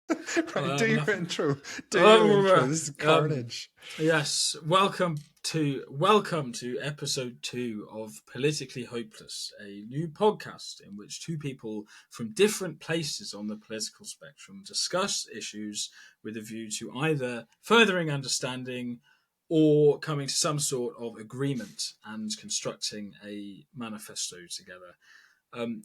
Right, do your Nothing. intro. Do your intro. This is Um, carnage. yes, welcome to episode 2 of Politically Hopeless, a new podcast in which two people from different places on the political spectrum discuss issues with a view to either furthering understanding or coming to some sort of agreement and constructing a manifesto together. Um,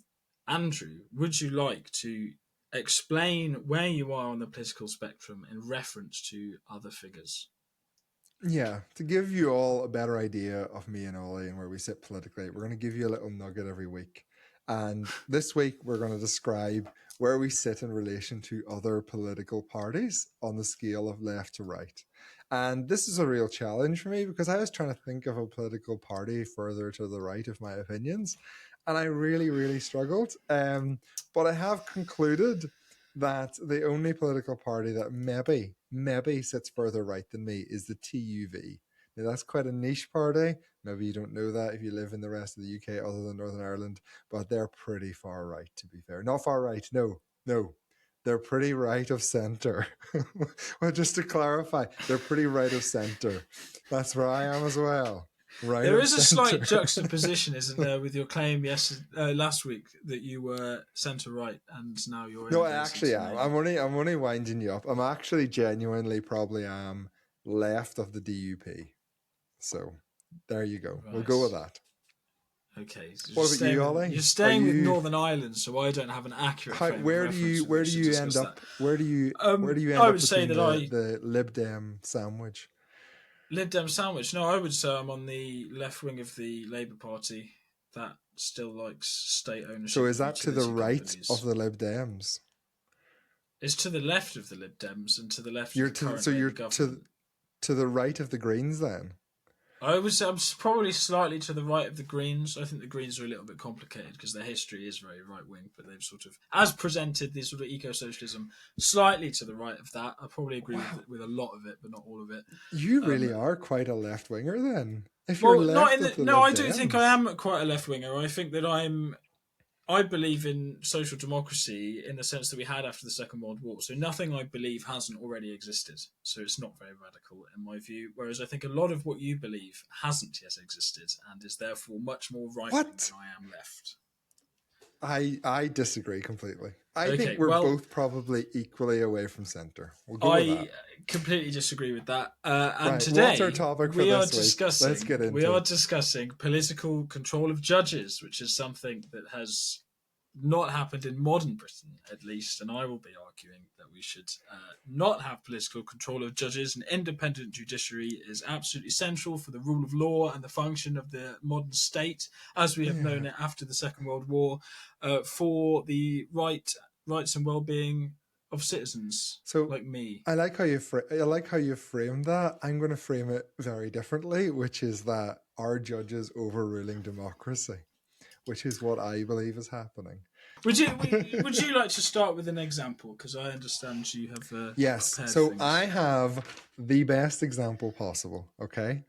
Andrew, would you like to explain where you are on the political spectrum in reference to other figures? Yeah, to give you all a better idea of me and Ollie and where we sit politically, we're going to give you a little nugget every week. And this week, we're going to describe where we sit in relation to other political parties on the scale of left to right. And this is a real challenge for me because I was trying to think of a political party further to the right of my opinions. And I really, really struggled. But I have concluded that the only political party that maybe sits further right than me is the TUV. Now that's quite a niche party. Maybe you don't know that if you live in the rest of the UK other than Northern Ireland, but they're pretty far right, to be fair. Not far right, no. They're pretty right of centre. Well, just to clarify, they're pretty right of centre. That's where I am as well. Right There of is a slight centre. juxtaposition, isn't there, with your claim last week that you were centre right and now you're in No, a I bit of actually centre am. maybe. I'm only winding you up. I'm actually genuinely probably am left of the DUP. So there you go. We'll go with Right. that. Okay. So What about you, you're Ollie? Are staying with you Northern Ireland, so I don't have an accurate how? frame of reference with Where do which to you end discuss that. up? Where do you end I up would say between that I the Lib Dem sandwich? Lib Dem sandwich. No, I would say I'm on the left wing of the Labour Party that still likes state So ownership is of that to the utility right of companies. the Lib Dems? It's to the left of the Lib Dems and to the left of You're the to current so Labour you're government. to the right of the Greens then. I would say I'm probably slightly to the right of the Greens. I think the Greens are a little bit complicated because their history is very right wing, but they've sort of, as presented, this sort of eco socialism slightly to the right of that. I probably agree Wow, with a lot of it, but not all of it. you Um, really are quite a left winger then. If you're well, not in left the of the no. Lib I do think I Dems. am quite a left winger. I think that I believe in social democracy in the sense that we had after the Second World War. So nothing I believe hasn't already existed. So it's not very radical in my view. Whereas I think a lot of what you believe hasn't yet existed and is therefore much more right wing What? than I am left. I disagree completely. I think Okay, we're well, both probably equally away from center. We'll go with that. I completely disagree with that. And Right. What's our today topic for this week? Let's get we into are it. discussing political control of judges, which is something that has not happened in modern Britain, at least. And I will be arguing that we should not have political control of judges. An independent judiciary is absolutely central for the rule of law and the function of the modern state, as we have known Yeah. it after the Second World War, for the rights and well-being of citizens So like me. I like how you framed that. I'm going to frame it very differently, which is that our judges overruling democracy, which is what I believe is happening. Would you would you like to start with an example? Because I understand you have Yes. prepared So I things. have the best example possible. Okay.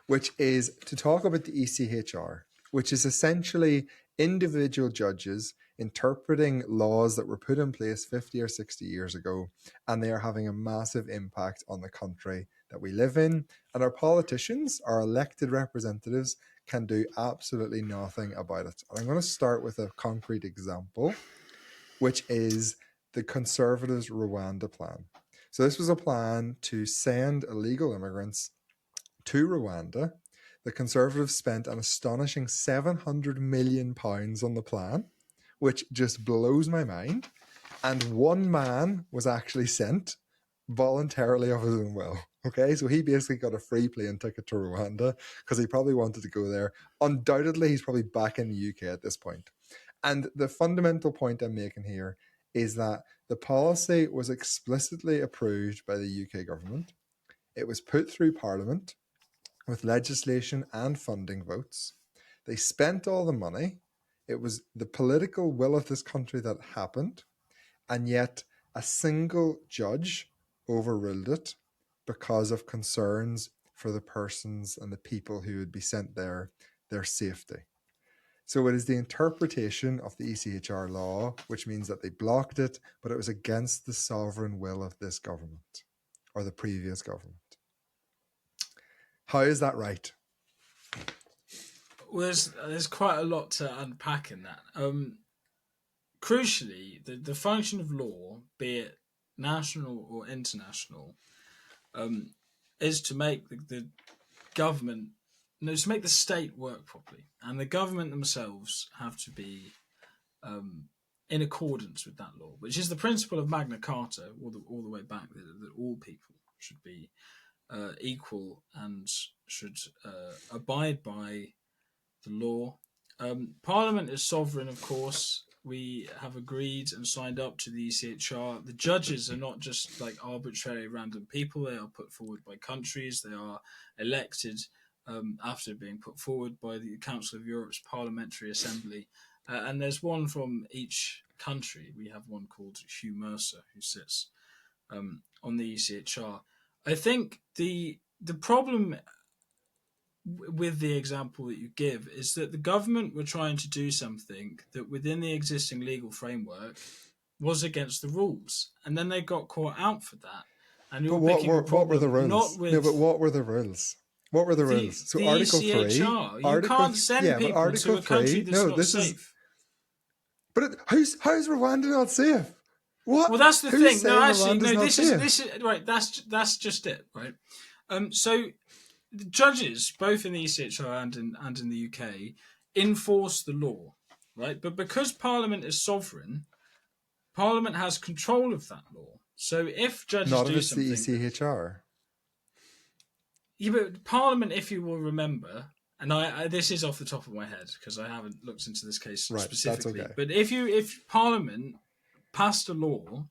Which is to talk about the ECHR, which is essentially individual judges interpreting laws that were put in place 50 or 60 years ago, and they are having a massive impact on the country that we live in. And our politicians, our elected representatives, can do absolutely nothing about it. And I'm going to start with a concrete example, which is the Conservatives' Rwanda plan. So, this was a plan to send illegal immigrants to Rwanda. The Conservatives spent an astonishing £700 million on the plan, which just blows my mind. And one man was actually sent voluntarily of his own will. Okay, so he basically got a free plane ticket to Rwanda because he probably wanted to go there. Undoubtedly, he's probably back in the UK at this point. And the fundamental point I'm making here is that the policy was explicitly approved by the UK government. It was put through Parliament with legislation and funding votes. They spent all the money. It was the political will of this country that happened. And yet, a single judge overruled it because of concerns for the persons and the people who would be sent there, their safety. So it is the interpretation of the ECHR law, which means that they blocked it, but it was against the sovereign will of this government or the previous government. How is that right? Well, there's quite a lot to unpack in that. Crucially, the function of law, be it national or international, is to make the government, no, to make the state work properly, and the government themselves have to be in accordance with that law, which is the principle of Magna Carta all the way back, that all people should be equal and should abide by the law. Parliament is sovereign, of course. We have agreed and signed up to the ECHR. The judges are not just like arbitrary random people. They are put forward by countries. They are elected after being put forward by the Council of Europe's Parliamentary Assembly. And there's one from each country. We have one called Hugh Mercer, who sits on the ECHR. I think the problem with the example that you give is that the government were trying to do something that within the existing legal framework was against the rules, and then they got caught out for that. And But you're picking a what were the problem not rules? No, but with what were the rules? What were the rules? So the Article 3, ECHR. You can't send yeah, but people to Article a country 3, that's no, not this is, safe. but how's Rwanda not safe? What? Well, that's the Who's thing. No, saying actually, Rwanda's no. not safe? This is right. That's just it, right? So the judges, both in the ECHR and in the UK, enforce the law, right? But because Parliament is sovereign, Parliament has control of that law. So if judges Not if do it's the something, ECHR. yeah, but Parliament, if you will remember, and I this is off the top of my head because I haven't looked into this case Right, that's specifically, okay. but if Parliament passed a law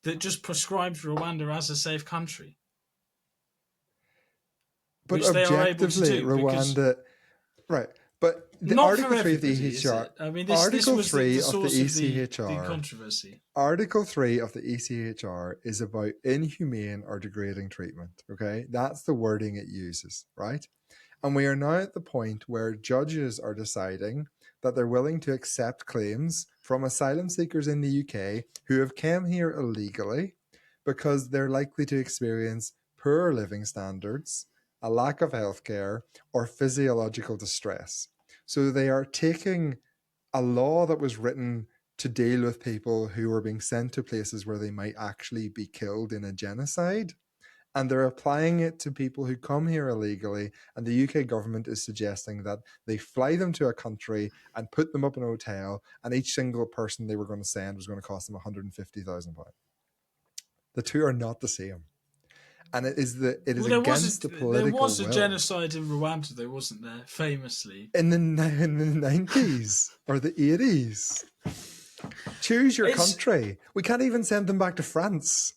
that just prescribes Rwanda as a safe country, But which they are able to objectively, do, because Rwanda, right? But the not for Article 3 of the everybody, is ECHR, it? I mean, this Article was 3 the of the source of the ECHR, controversy. Article 3 of the ECHR is about inhumane or degrading treatment. Okay, that's the wording it uses, right? And we are now at the point where judges are deciding that they're willing to accept claims from asylum seekers in the UK who have come here illegally because they're likely to experience poor living standards, a lack of healthcare, or physiological distress. So they are taking a law that was written to deal with people who were being sent to places where they might actually be killed in a genocide, and they're applying it to people who come here illegally, and the UK government is suggesting that they fly them to a country and put them up in a hotel, and each single person they were going to send was going to cost them £150,000. The two are not the same. And it is Well, against the there political was a will. genocide in Rwanda, though, wasn't there? Famously, In the 90s or the 80s. Choose your country. We can't even send them back to France.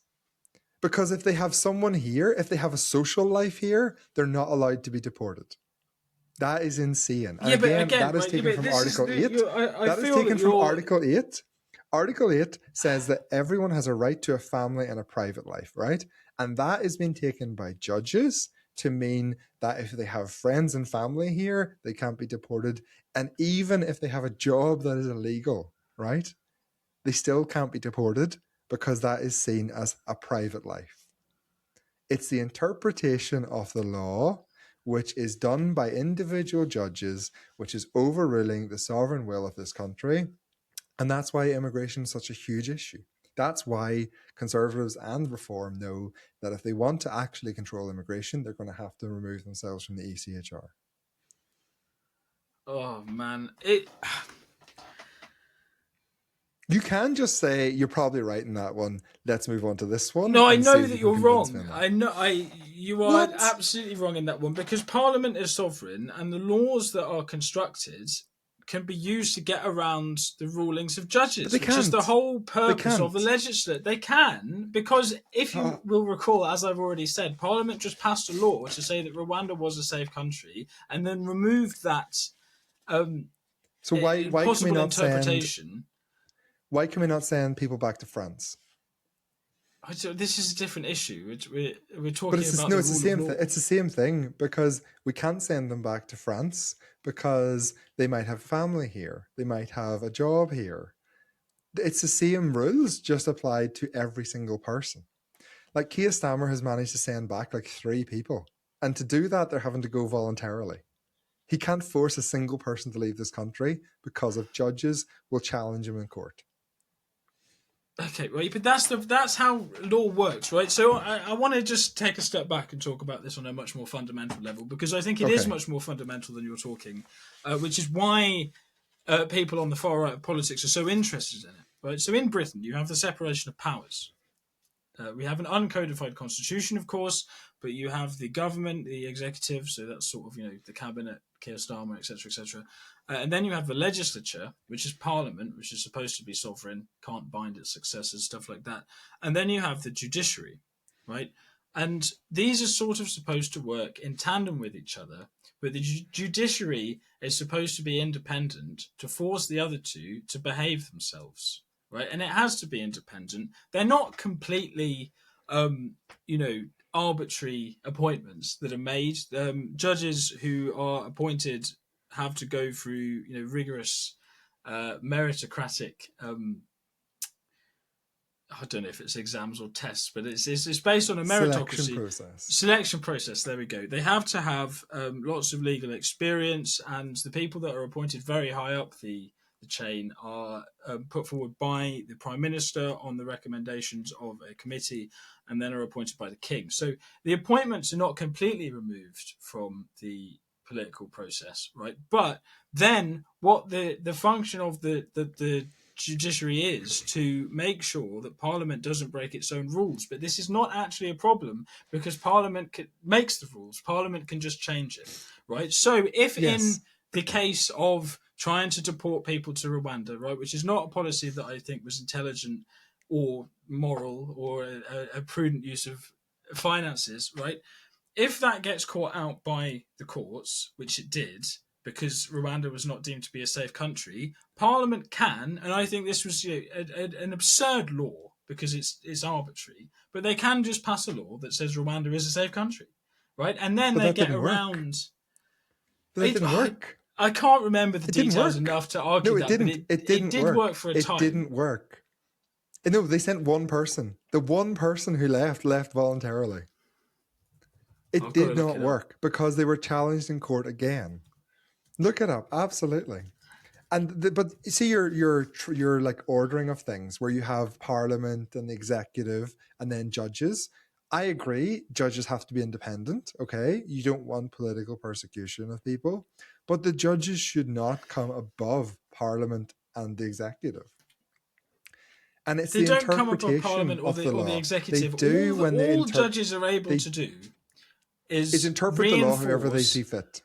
Because if they have someone here, if they have a social life here, they're not allowed to be deported. That is insane. And yeah, but again, that is right, taken from Article 8. I That is feel taken that from you're. Article 8. Article 8 says that everyone has a right to a family and a private life, right? And that is being taken by judges to mean that if they have friends and family here, they can't be deported. And even if they have a job that is illegal, right? They still can't be deported because that is seen as a private life. It's the interpretation of the law, which is done by individual judges, which is overruling the sovereign will of this country. And that's why immigration is such a huge issue. That's why conservatives and reform know that if they want to actually control immigration, they're going to have to remove themselves from the ECHR. Oh man, You can just say you're probably right in that one. Let's move on to this one. No, I and see know if that you can you're convince me wrong. on that. I know you are What? absolutely wrong in that one, because Parliament is sovereign, and the laws that are constructed can be used to get around the rulings of judges, But they which is the can't. whole They purpose of the can't. legislature. They can, because if you will recall, as I've already said, Parliament just passed a law to say that Rwanda was a safe country, and then removed that So why can we possible not interpretation. send people back to France? This is a different issue. We're But talking it's about the the rule of same law. it's the same thing, because we can't send them back to France because they might have family here, they might have a job here. It's the same rules, just applied to every single person. Like Keir Starmer has managed to send back like 3 people. And to do that, they're having to go voluntarily. He can't force a single person to leave this country because of judges will challenge him in court. Okay, right, but that's how law works, right? So I want to just take a step back and talk about this on a much more fundamental level, because I think it is Okay. much more fundamental than you're talking, which is why people on the far right of politics are so interested in it, right? So in Britain, you have the separation of powers. We have an uncodified constitution, of course, but you have the government, the executive, so that's sort of, the cabinet, Keir Starmer, etc., etc. And then you have the legislature, which is parliament, which is supposed to be sovereign, can't bind its successors, stuff like that. And then you have the judiciary, right? And these are sort of supposed to work in tandem with each other, but the judiciary is supposed to be independent to force the other two to behave themselves, right? And it has to be independent. They're not completely, um, you know, arbitrary appointments that are made. Judges who are appointed have to go through, rigorous meritocratic. I don't know if it's exams or tests, but it's based on a Selection meritocracy process. selection process. There we go. They have to have lots of legal experience, and the people that are appointed very high up the chain are put forward by the Prime Minister on the recommendations of a committee, and then are appointed by the King. So the appointments are not completely removed from the political process, right? But then what the function of the judiciary is to make sure that Parliament doesn't break its own rules. But this is not actually a problem, because Parliament makes the rules. Parliament can just change it, right? So if in Yes. the case of trying to deport people to Rwanda, right, which is not a policy that I think was intelligent or moral or a prudent use of finances, right? If that gets caught out by the courts, which it did, because Rwanda was not deemed to be a safe country, Parliament can, and I think this was an absurd law because it's arbitrary, but they can just pass a law that says Rwanda is a safe country, right? And then But they that get didn't work. around. But that It, didn't work. I can't remember the It didn't details work. enough to argue No, it that, but didn't. it It it didn't did work work. for a It time. didn't work. No, they sent one person. The one person who left voluntarily. It I've got to did look not it up. work because they were challenged in court again. Look it up. Absolutely. But you see your like ordering of things where you have parliament and the executive and then judges. I agree, judges have to be independent. Okay, you don't want political persecution of people, but the judges should not come above parliament and the executive. And it's They the don't come above interpretation Parliament or of the the or the law. They executive. do when All judges are able they to do is is interpret the law however they see reinforce. fit.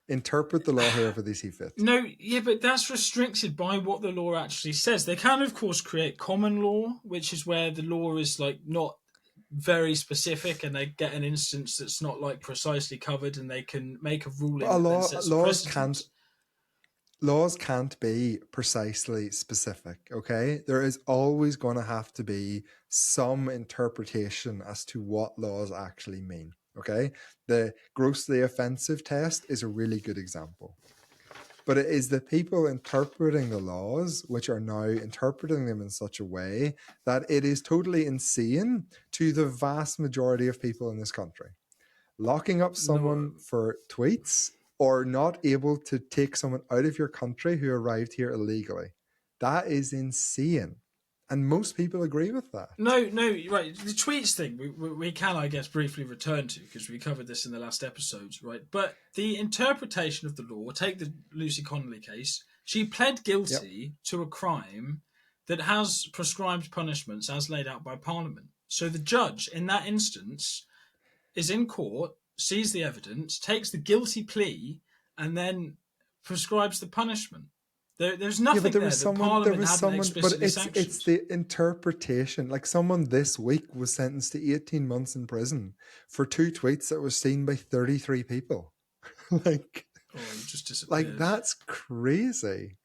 Interpret the law however they see fit. No, yeah, but that's restricted by what the law actually says. They can, of course, create common law, which is where the law is like not very specific, and they get an instance that's not like precisely covered, and they can make a But ruling that then sets a precedent. laws can't be precisely specific. Okay, there is always going to have to be some interpretation as to what laws actually mean. Okay, the grossly offensive test is a really good example. But it is the people interpreting the laws which are now interpreting them in such a way that it is totally insane to the vast majority of people in this country. Locking up No, someone for tweets or not able to take someone out of your country who arrived here illegally. That is insane. And most people agree with that. no, right. The tweets thing we can, I guess, briefly return to because we covered this in the last episodes, right? But the interpretation of the law, take the Lucy Connolly case, she pled Yep. guilty to a crime that has prescribed punishments as laid out by Parliament. So the judge in that instance is in court, sees the evidence, takes the guilty plea, and then prescribes the punishment. There's Yeah, but nothing there that there Parliament was hadn't someone, but explicitly it's sanctioned. the interpretation. Like someone this week was sentenced to 18 months in prison for 2 tweets that was seen by 33 people. like, Oh, he just like disappeared. that's crazy.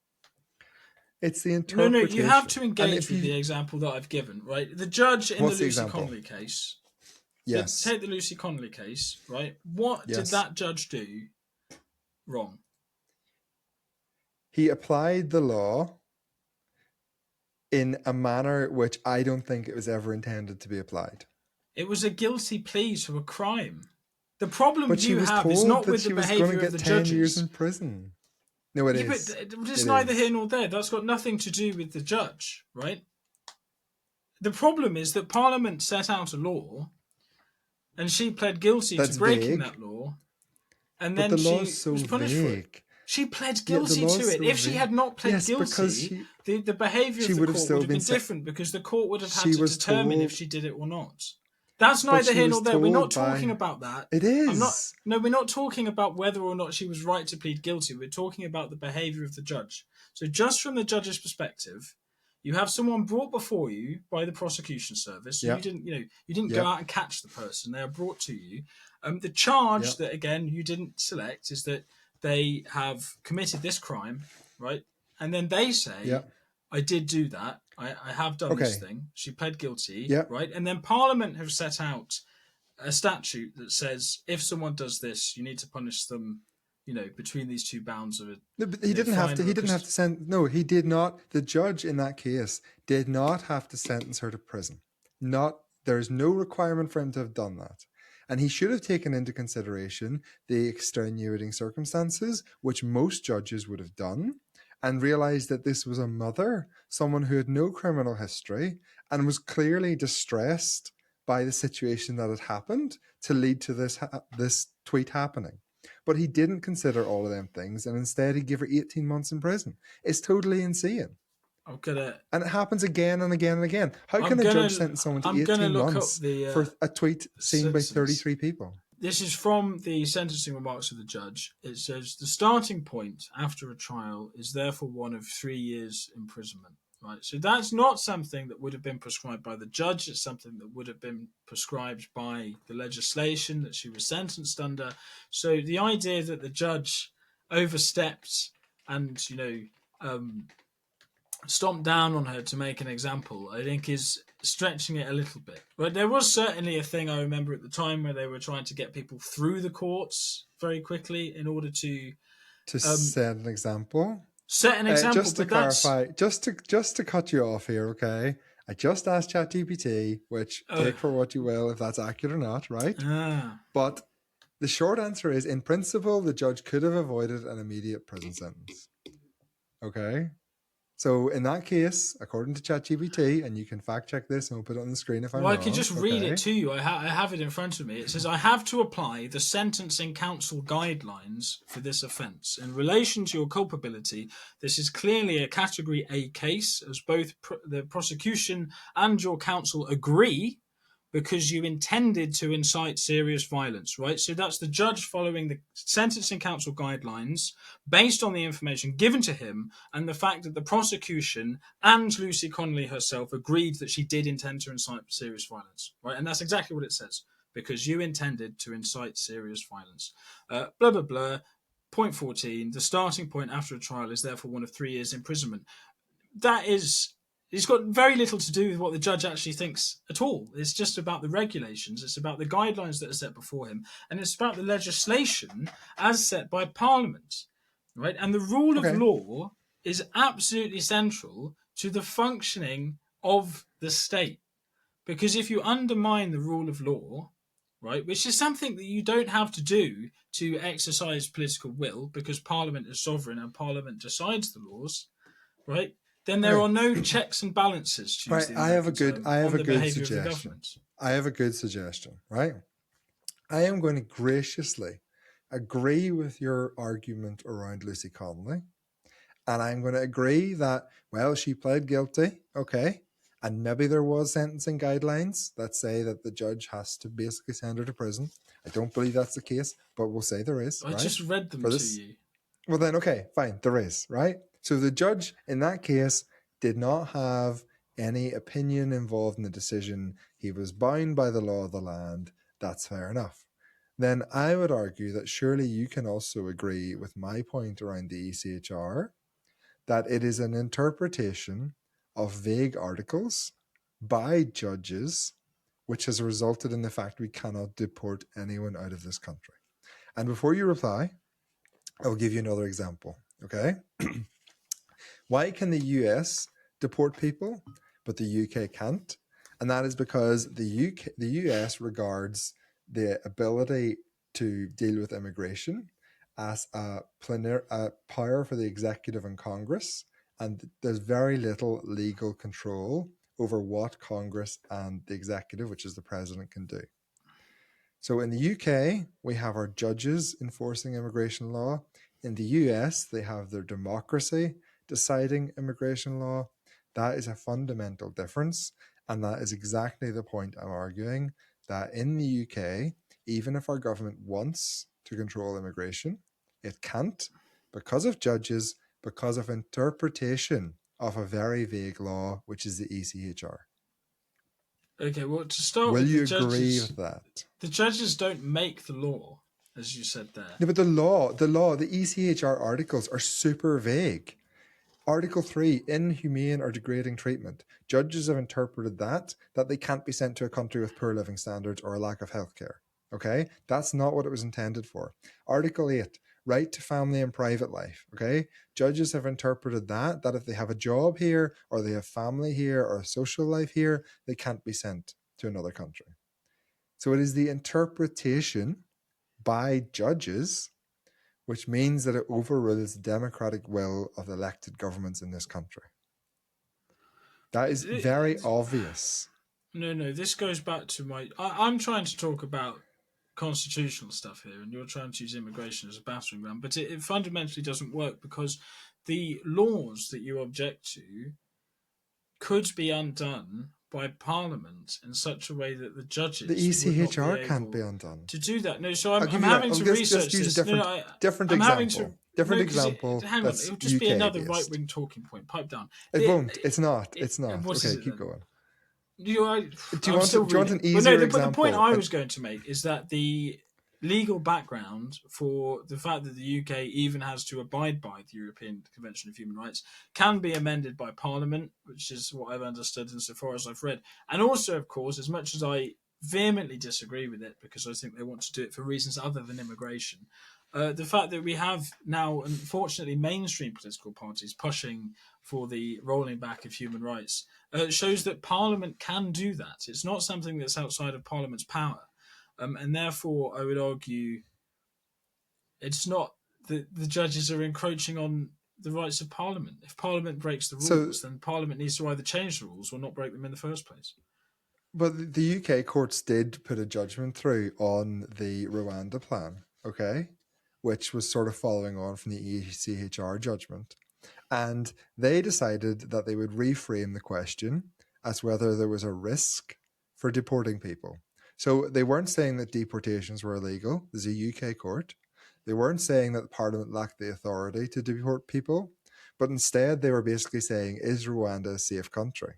It's the No, you have interpretation. to And engage if with you, the example that I've given, right? The judge in the what's the Lucy example? Connolly case, Yes. take the Lucy Connolly case, right? What did Yes. that judge do wrong? he applied the law in a manner which I don't think it was ever intended to be applied. It was a guilty plea to a crime. The problem But she you was have is told not that with the she was going to behaviour of get the 10 years judges. in prison. No, it Yeah, but is. it's It neither here is. nor there. That's got nothing to do with the judge, right? The problem is that Parliament set out a law and she pled guilty to That's breaking vague. that law, and But then the law's she so was punished for it. vague. She pled Yeah, the guilty to law's it. so If she vague. had not pled Yes, because guilty, the behaviour she of the would have court would still have been been different because the court would have had she to was determine if told, she did it or not. That's but neither she here was nor there. We're not told talking by. about that. It I'm not. is. No, we're not talking about whether or not she was right to plead guilty. We're talking about the behaviour of the judge. So, just from the judge's perspective, you have someone brought before you by the prosecution service. So Yeah, you didn't go yeah, out and catch the person. They are brought to you. The charge yeah. that again you didn't select is that they have committed this crime, right? And then they Yeah. say, I did do that. I have done this Okay. thing. She pled guilty, Yeah. right? And then Parliament have set out a statute that says if someone does this, you need to punish them, between these two bounds of a No, but he didn't have fine to. or He a didn't have to send. No, he did not. The judge in that case did not have to sentence her to prison. Not there's no requirement for him to have done that, and he should have taken into consideration the extenuating circumstances, which most judges would have done, and realized that this was a mother, someone who had no criminal history, and was clearly distressed by the situation that had happened to lead to this tweet happening. But he didn't consider all of them things, and instead he gave her 18 months in prison. It's totally insane. I'm gonna And it happens again and again and again. How I'm can a judge gonna sentence someone to I'm gonna 18 look up months the for a tweet seen by sentence. 33 people? This is from the sentencing remarks of the judge. It says the starting point after a trial is therefore one of 3 years imprisonment. Right, so that's not something that would have been prescribed by the judge. It's something that would have been prescribed by the legislation that she was sentenced under. So the idea that the judge overstepped and stomped down on her to make an example, I think is stretching it a little bit. But there was certainly a thing I remember at the time where they were trying to get people through the courts very quickly in order to set an example. set an example. Just to But that's clarify, just to cut you off here, okay? I just asked ChatGPT, which take for what you will if that's accurate or not, right? But the short answer is, in principle, the judge could have avoided an immediate prison sentence. Okay? So in that case, according to ChatGPT, and you can fact check this and we'll put it on the screen if I'm well, I wrong. can just read okay? it to you. I have it in front of me. It says, I have to apply the Sentencing Council guidelines for this offence. In relation to your culpability, this is clearly a Category A case, as both the prosecution and your counsel agree, because you intended to incite serious violence, right? So that's the judge following the Sentencing Council guidelines based on the information given to him and the fact that the prosecution and Lucy Connolly herself agreed that she did intend to incite serious violence, right? And that's exactly what it says, because you intended to incite serious violence. Blah, blah, blah. Point 14, the starting point after a trial is therefore one of 3 years imprisonment. It's got very little to do with what the judge actually thinks at all. It's just about the regulations. It's about the guidelines that are set before him, and it's about the legislation as set by Parliament, right? And the rule of Okay. law is absolutely central to the functioning of the state, because if you undermine the rule of law, right, which is something that you don't have to do to exercise political will, because Parliament is sovereign and Parliament decides the laws, right? Then there Okay. are no checks and balances, to use Right. the I have American term, on a the good behaviour of the suggestion. government. I have a good suggestion, right? I am going to graciously agree with your argument around Lucy Connolly. And I'm going to agree that, well, she pled guilty, okay, and maybe there was sentencing guidelines that say that the judge has to basically send her to prison. I don't believe that's the case, but we'll say there is, I right? just read them For to this, you. well then, okay, fine, there is, right? So the judge in that case did not have any opinion involved in the decision. He was bound by the law of the land. That's fair enough. Then I would argue that surely you can also agree with my point around the ECHR that it is an interpretation of vague articles by judges, which has resulted in the fact we cannot deport anyone out of this country. And before you reply, I'll give you another example, okay? Why can the US deport people, but the UK can't? And that is because the US regards the ability to deal with immigration as a power for the executive and Congress, and there's very little legal control over what Congress and the executive, which is the president, can do. So in the UK, we have our judges enforcing immigration law. In the US, they have their democracy deciding immigration law. That is a fundamental difference. And that is exactly the point I'm arguing, that in the UK, even if our government wants to control immigration, it can't because of judges, because of interpretation of a very vague law, which is the ECHR. Okay, well, to start Will with, you agree with that? the judges don't make the law, as you said there. No, but the ECHR articles are super vague. Article 3, inhumane or degrading treatment. Judges have interpreted that they can't be sent to a country with poor living standards or a lack of healthcare. Okay? That's not what it was intended for. Article 8, right to family and private life. Okay? Judges have interpreted that if they have a job here or they have family here or a social life here, they can't be sent to another country. So it is the interpretation by judges, which means that it overrules the democratic will of the elected governments in this country. That is very obvious. No, this goes back to I'm trying to talk about constitutional stuff here, and you're trying to use immigration as a battering ram, but it fundamentally doesn't work because the laws that you object to could be undone by Parliament in such a way that the The judges would not be ECHR can't be able undone. to do that. No, so I'll I'm give you that. having I'll to just research use this. a different I'm having to. example. Different No, because example hang on, that's it'll just be UK another right based. wing talking point. Pipe down. It won't. It's not. It, It's not. what is Okay, it keep then? going. I'm still Do you want an reading. But no, easier but the point example? I was going to make is that the legal background for the fact that the UK even has to abide by the European Convention of Human Rights can be amended by Parliament, which is what I've understood insofar as I've read. And also, of course, as much as I vehemently disagree with it because I think they want to do it for reasons other than immigration, the fact that we have now, unfortunately, mainstream political parties pushing for the rolling back of human rights shows that Parliament can do that. It's not something that's outside of Parliament's power. And therefore, I would argue it's not that the judges are encroaching on the rights of Parliament. If Parliament breaks the So, rules, then Parliament needs to either change the rules or not break them in the first place. but the UK courts did put a judgment through on the Rwanda plan, okay, which was sort of following on from the ECHR judgment. And they decided that they would reframe the question as whether there was a risk for deporting people. So they weren't saying that deportations were illegal. There's a UK court. They weren't saying that the Parliament lacked the authority to deport people, but instead they were basically saying, is Rwanda a safe country?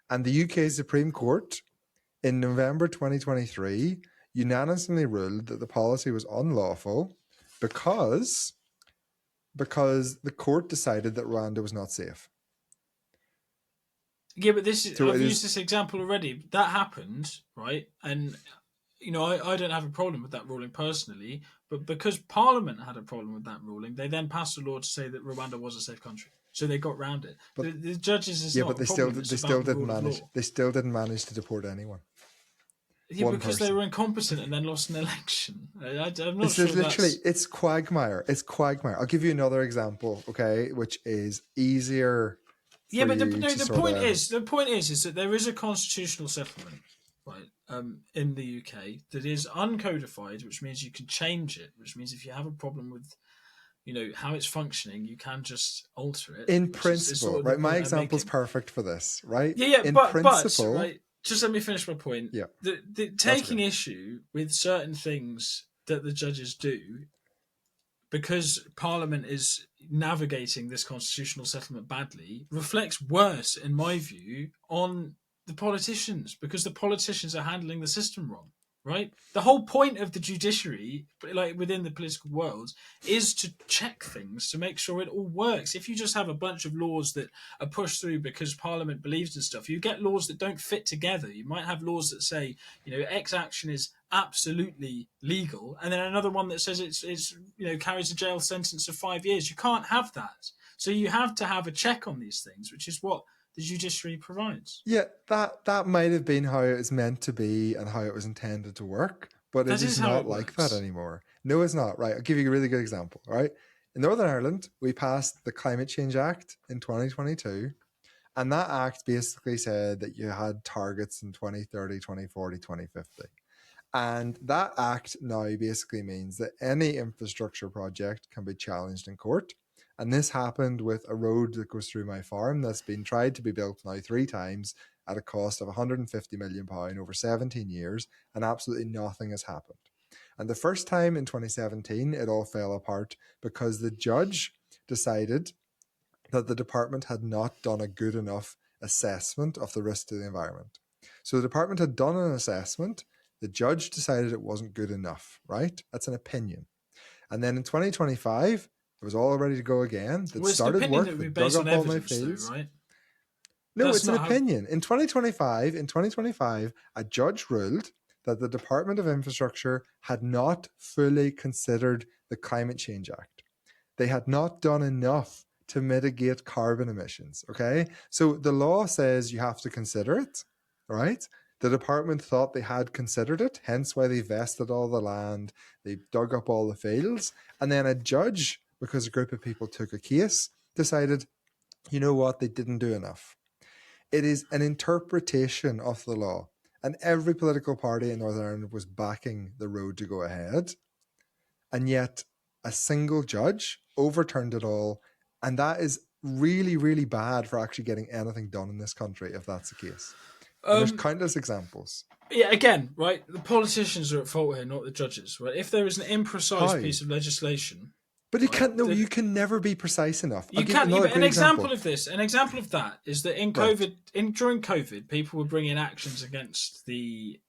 And the UK Supreme Court in November 2023 unanimously ruled that the policy was unlawful because the court decided that Rwanda was not safe. Yeah, but this is, So I've it used is, this example already. That happened, right? And I don't have a problem with that ruling personally, but because Parliament had a problem with that ruling, they then passed a law to say that Rwanda was a safe country. So they got round it. but The judges is yeah, not but a problem. It's they about still the didn't rule of manage. law. They still didn't manage to deport anyone. Yeah, One because they person. were incompetent and then lost an election. I'm not It's sure literally that's. it's quagmire. It's quagmire. I'll give you another example, okay, which is easier Yeah, for but you to the sort point of. is that there is a constitutional settlement, right, in the UK that is uncodified, which means you can change it. Which means if you have a problem with how it's functioning, you can just alter it. In Which is sort principle, of the right? My point I'm example's making. perfect for this, right? Yeah, In but principle, right. Just let me finish my point. yeah, The that's okay. taking issue with certain things that the judges do because Parliament is navigating this constitutional settlement badly reflects worse, in my view, on the politicians because the politicians are handling the system wrong. Right, the whole point of the judiciary, like within the political world, is to check things to make sure it all works. If you just have a bunch of laws that are pushed through because Parliament believes in stuff, you get laws that don't fit together. You might have laws that say, X action is absolutely legal, and then another one that says it's carries a jail sentence of 5 years. You can't have that. So you have to have a check on these things, which is what the judiciary provides. Yeah, that might have been how it was meant to be and how it was intended to work, but it That is is how not it like that works. anymore. No, it's not. Right. I'll give you a really good example. All right. In Northern Ireland, we passed the Climate Change Act in 2022. And that act basically said that you had targets in 2030, 2040, 2050. And that act now basically means that any infrastructure project can be challenged in court. And this happened with a road that goes through my farm that's been tried to be built now 3 times at a cost of £150 million over 17 years, and absolutely nothing has happened. And the first time in 2017, it all fell apart because the judge decided that the department had not done a good enough assessment of the risk to the environment. So the department had done an assessment. The judge decided it wasn't good enough, right? That's an opinion. And then in 2025, it was all ready to go again. That Well, it's an started opinion work, that would be that dug based on up all my evidence, though, fields. right? No, That's it's an not how. opinion. In 2025, a judge ruled that the Department of Infrastructure had not fully considered the Climate Change Act. They had not done enough to mitigate carbon emissions. Okay. So the law says you have to consider it, right? The department thought they had considered it, hence why they vested all the land, they dug up all the fields. And then a judge, because a group of people took a case, decided, you know what, they didn't do enough. It is an interpretation of the law. And every political party in Northern Ireland was backing the road to go ahead. And yet a single judge overturned it all. And that is really, really bad for actually getting anything done in this country if that's the case. And there's countless examples. Yeah, again, right, the politicians are at fault here, not the judges. Right? If there is an imprecise How? piece of legislation, But you right, can't. No, you can never be precise enough. I'll you give you can't. another An great example example. of this, an example of that, is that in Right. COVID, during COVID, people were bringing actions against the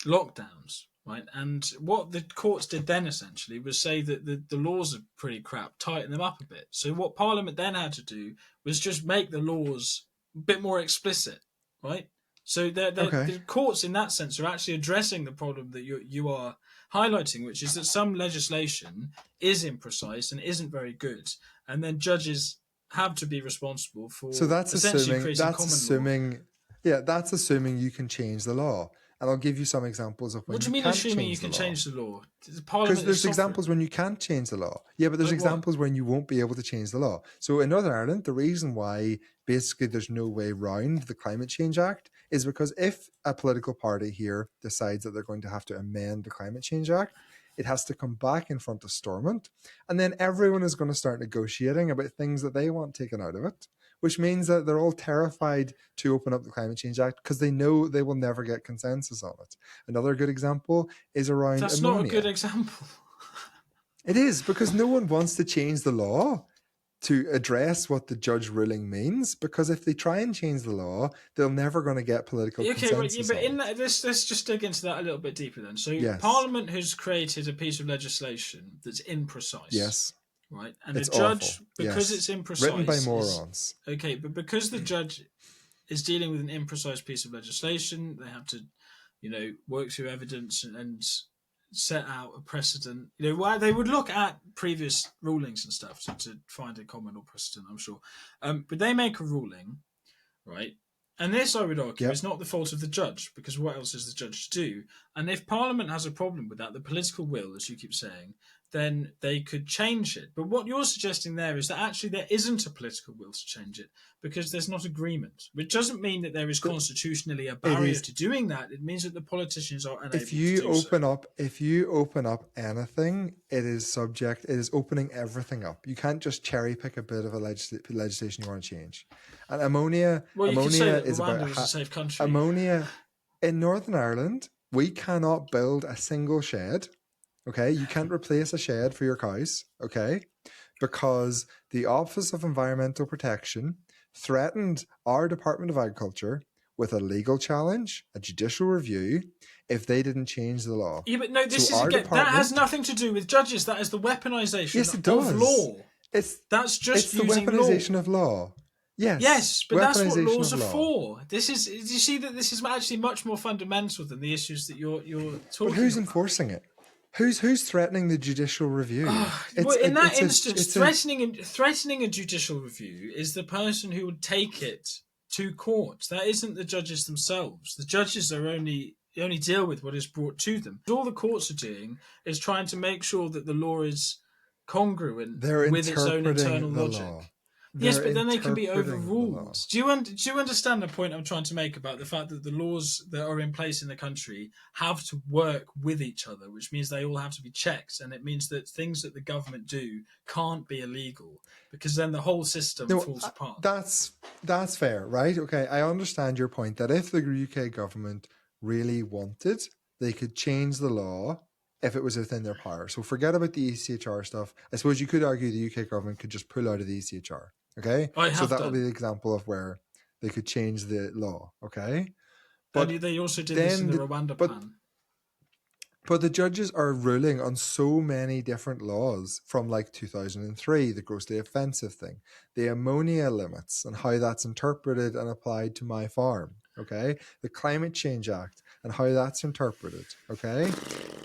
lockdowns, right? And what the courts did then essentially was say that the laws are pretty crap, tighten them up a bit. So what Parliament then had to do was just make the laws a bit more explicit, right? So Okay. the courts, in that sense, are actually addressing the problem that you are highlighting, which is that some legislation is imprecise and isn't very good, and then judges have to be responsible So for that's essentially assuming. creating That's common law. assuming. Yeah, that's assuming you can change the law. And I'll give you some examples of What when do you you mean, can't assuming you change the can law. change the law? The Because Parliament is there's sovereign. examples when you can't change the law. Yeah, but there's Like what? examples when you won't be able to change the law. So in Northern Ireland, the reason why basically there's no way round the Climate Change Act is because if a political party here decides that they're going to have to amend the Climate Change Act, it has to come back in front of Stormont. And then everyone is going to start negotiating about things that they want taken out of it, which means that they're all terrified to open up the Climate Change Act because they know they will never get consensus on it. Another good example is around That's not a good ammonia. example. It is because no one wants to change the law to address what the judge ruling means. Because if they try and change the law, they're never going to get political Okay, right, yeah, consensus but on in it. that, let's just dig into that a little bit deeper then. So Yes, Parliament has created a piece of legislation that's imprecise, yes, right? And a it's awful. judge, because Yes, it's written by imprecise, is morons. okay, but because the judge is dealing with an imprecise piece of legislation, they have to, work through evidence and set out a precedent. Why they would look at previous rulings and stuff to find a common or precedent, I'm sure. But they make a ruling, right? And this, I would argue, is Yep. not the fault of the judge, because what else is the judge to do? And if Parliament has a problem with that, the political will, as you keep saying, then they could change it. But what you're suggesting there is that actually there isn't a political will to change it because there's not agreement, which doesn't mean that there is The, constitutionally a it barrier is to doing that. It means that the politicians are if unable to you do so. open up anything, it is opening everything up. You can't just cherry pick a bit of a legislation you want to change. And Well, you could say ammonia that is about Rwanda is a safe country. ammonia in Northern Ireland. We cannot build a single shed. Okay, you can't replace a shed for your cows. Okay, because the Office of Environmental Protection threatened our Department of Agriculture with a legal challenge, a judicial review, if they didn't change the law. Yeah, but no, So this is our again, that has department, nothing to do with judges. That is the weaponization yes, it of does. law. It's That's just it's the using law. weaponization of law. Yes, Yes, but that's what weaponization laws of are law. for. This is. You see that this is actually much more fundamental than the issues that you're But talking who's about. enforcing it? Who's threatening the judicial review? Well, in that It's a instance, it's a threatening a judicial review is the person who would take it to court. That isn't the judges themselves. The judges are only deal with what is brought to them. All the courts are doing is trying to make sure that the law is congruent they're with its own internal interpreting the logic. law. Yes, They're but then they can be interpreting the overruled. law. Do you understand the point I'm trying to make about the fact that the laws that are in place in the country have to work with each other, which means they all have to be checked, and it means that things that the government do can't be illegal because then the whole system No, falls apart. that's fair, right? Okay, I understand your point that if the UK government really wanted, they could change the law if it was within their power. So forget about the ECHR stuff. I suppose you could argue the UK government could just pull out of the ECHR. Okay, I so have that would be done, the example of where they could change the law. Okay, and but they also did this in then the Rwanda but plan. but the judges are ruling on so many different laws from like 2003, the grossly offensive thing, the ammonia limits and how that's interpreted and applied to my farm. Okay. The Climate Change Act and how that's interpreted. Okay.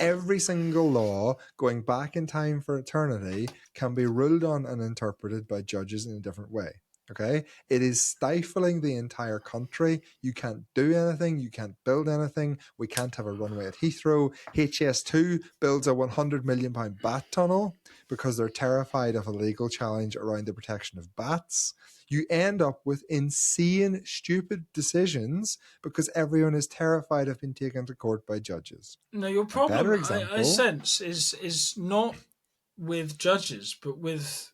Every single law going back in time for eternity can be ruled on and interpreted by judges in a different way. Okay. It is stifling the entire country. You can't do anything. You can't build anything. We can't have a runway at Heathrow. HS2 builds a £100 million bat tunnel because they're terrified of a legal challenge around the protection of bats. You end up with insane, stupid decisions because everyone is terrified of being taken to court by judges. No, your A better problem, I example. sense, is not with judges, but with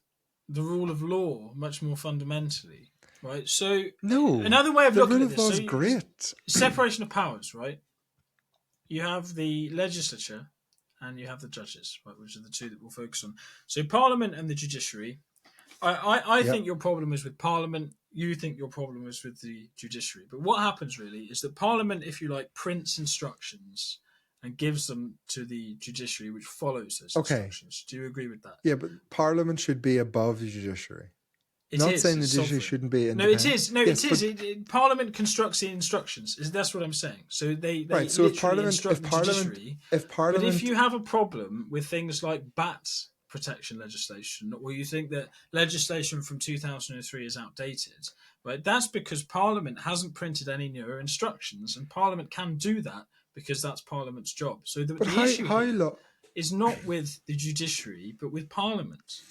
the rule of law, much more fundamentally, right? So, No, another way of the looking rule at of this, law so is great. separation of powers, right? You have the legislature and you have the judges, right, which are the two that we'll focus on. So, Parliament and the judiciary. I think Yep. your problem is with Parliament. You think your problem is with the judiciary. But what happens really is that Parliament, if you like, prints instructions and gives them to the judiciary, which follows those Okay. instructions. Do you agree with that? Yeah, but Parliament should be above the judiciary. It Not is. saying the It's judiciary sovereign. shouldn't be No, it independent. is. No, Yes, it is. but Parliament constructs the instructions. That's what I'm saying. So they right. So literally instruct the judiciary. if But if Parliament, you have a problem with things like bat protection legislation, or you think that legislation from 2003 is outdated, right? That's because Parliament hasn't printed any newer instructions, and Parliament can do that because that's Parliament's job. So but the issue how here lo- is not with the judiciary, but with Parliament.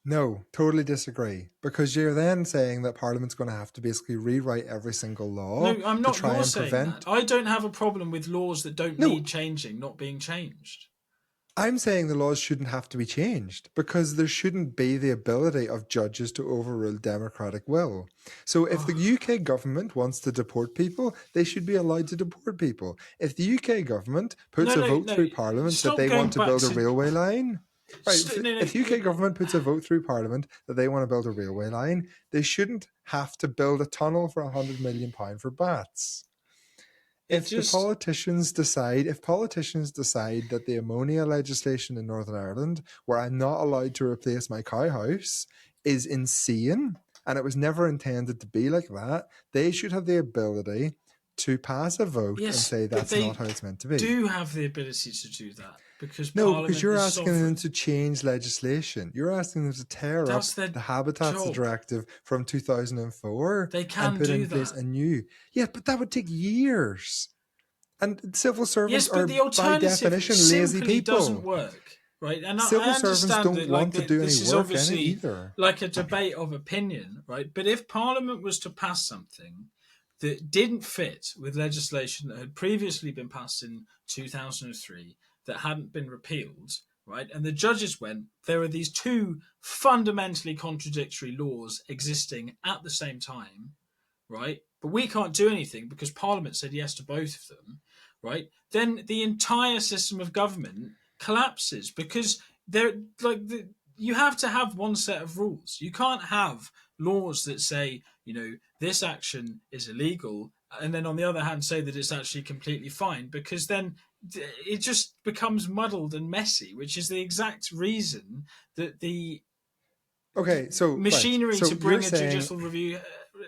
No, totally disagree. Because you're then saying that Parliament's going to have to basically rewrite every single law No, I'm to not. try You're and saying that. prevent. I don't have a problem with laws that don't No, need changing not being changed. I'm saying the laws shouldn't have to be changed because there shouldn't be the ability of judges to overrule democratic will. So if the Oh, UK government wants to deport people, they should be allowed to deport people. If the UK government puts no, a no, vote no. through Parliament that Stop they going want to back build a to. railway line, right? No, no. If the UK government puts a vote through Parliament that they want to build a railway line, they shouldn't have to build a tunnel for £100 million for bats. It If just. politicians decide that the ammonia legislation in Northern Ireland, where I'm not allowed to replace my cow house, is insane and it was never intended to be like that, they should have the ability to pass a vote and Yes, say but that's not they how it's meant to be. do have the ability to do that because No, because Parliament you're is asking them sovereign. to change legislation. You're asking them to tear up That's their the Habitats job. Directive from 2004 They and can put do in place that. a new. Yeah, but that would take years. And civil servants Yes, but are, the by alternative definition, lazy simply doesn't people. work, right? And I Civil servants understand don't that, like, want to do any this is work in it obviously either. like a debate of opinion, right? But if Parliament was to pass something that didn't fit with legislation that had previously been passed in 2003 that hadn't been repealed, right? And the judges went, there are these two fundamentally contradictory laws existing at the same time, right? But we can't do anything because Parliament said yes to both of them, right? Then the entire system of government collapses because they're like you have to have one set of rules. You can't have laws that say, this action is illegal, and then on the other hand say that it's actually completely fine, because then it just becomes muddled and messy, which is the exact reason that the Okay, so right. machinery So to you're bring a saying, judicial review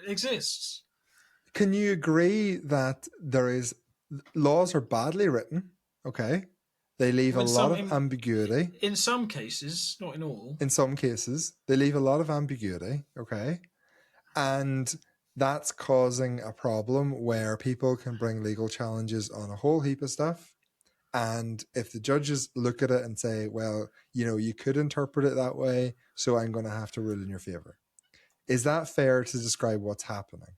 exists. can you agree that there is laws are badly written, okay, They leave Well, a lot of ambiguity. in some cases, not in all. In some cases, they leave a lot of ambiguity, okay? And that's causing a problem where people can bring legal challenges on a whole heap of stuff. And if the judges look at it and say, well, you could interpret it that way, so I'm going to have to rule in your favor. Is that fair to describe what's happening?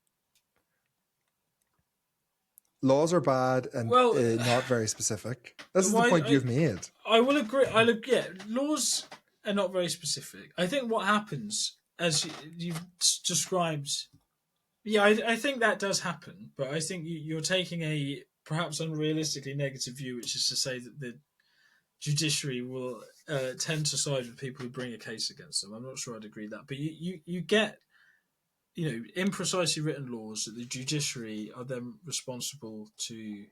Laws are bad and Well, not very specific. This is the why point you've made. I will agree. Yeah, laws are not very specific. I think what happens, as you've described, yeah, I think that does happen. But I think you're taking a perhaps unrealistically negative view, which is to say that the judiciary will tend to side with people who bring a case against them. I'm not sure I'd agree with that, but you get imprecisely written laws that the judiciary are then responsible to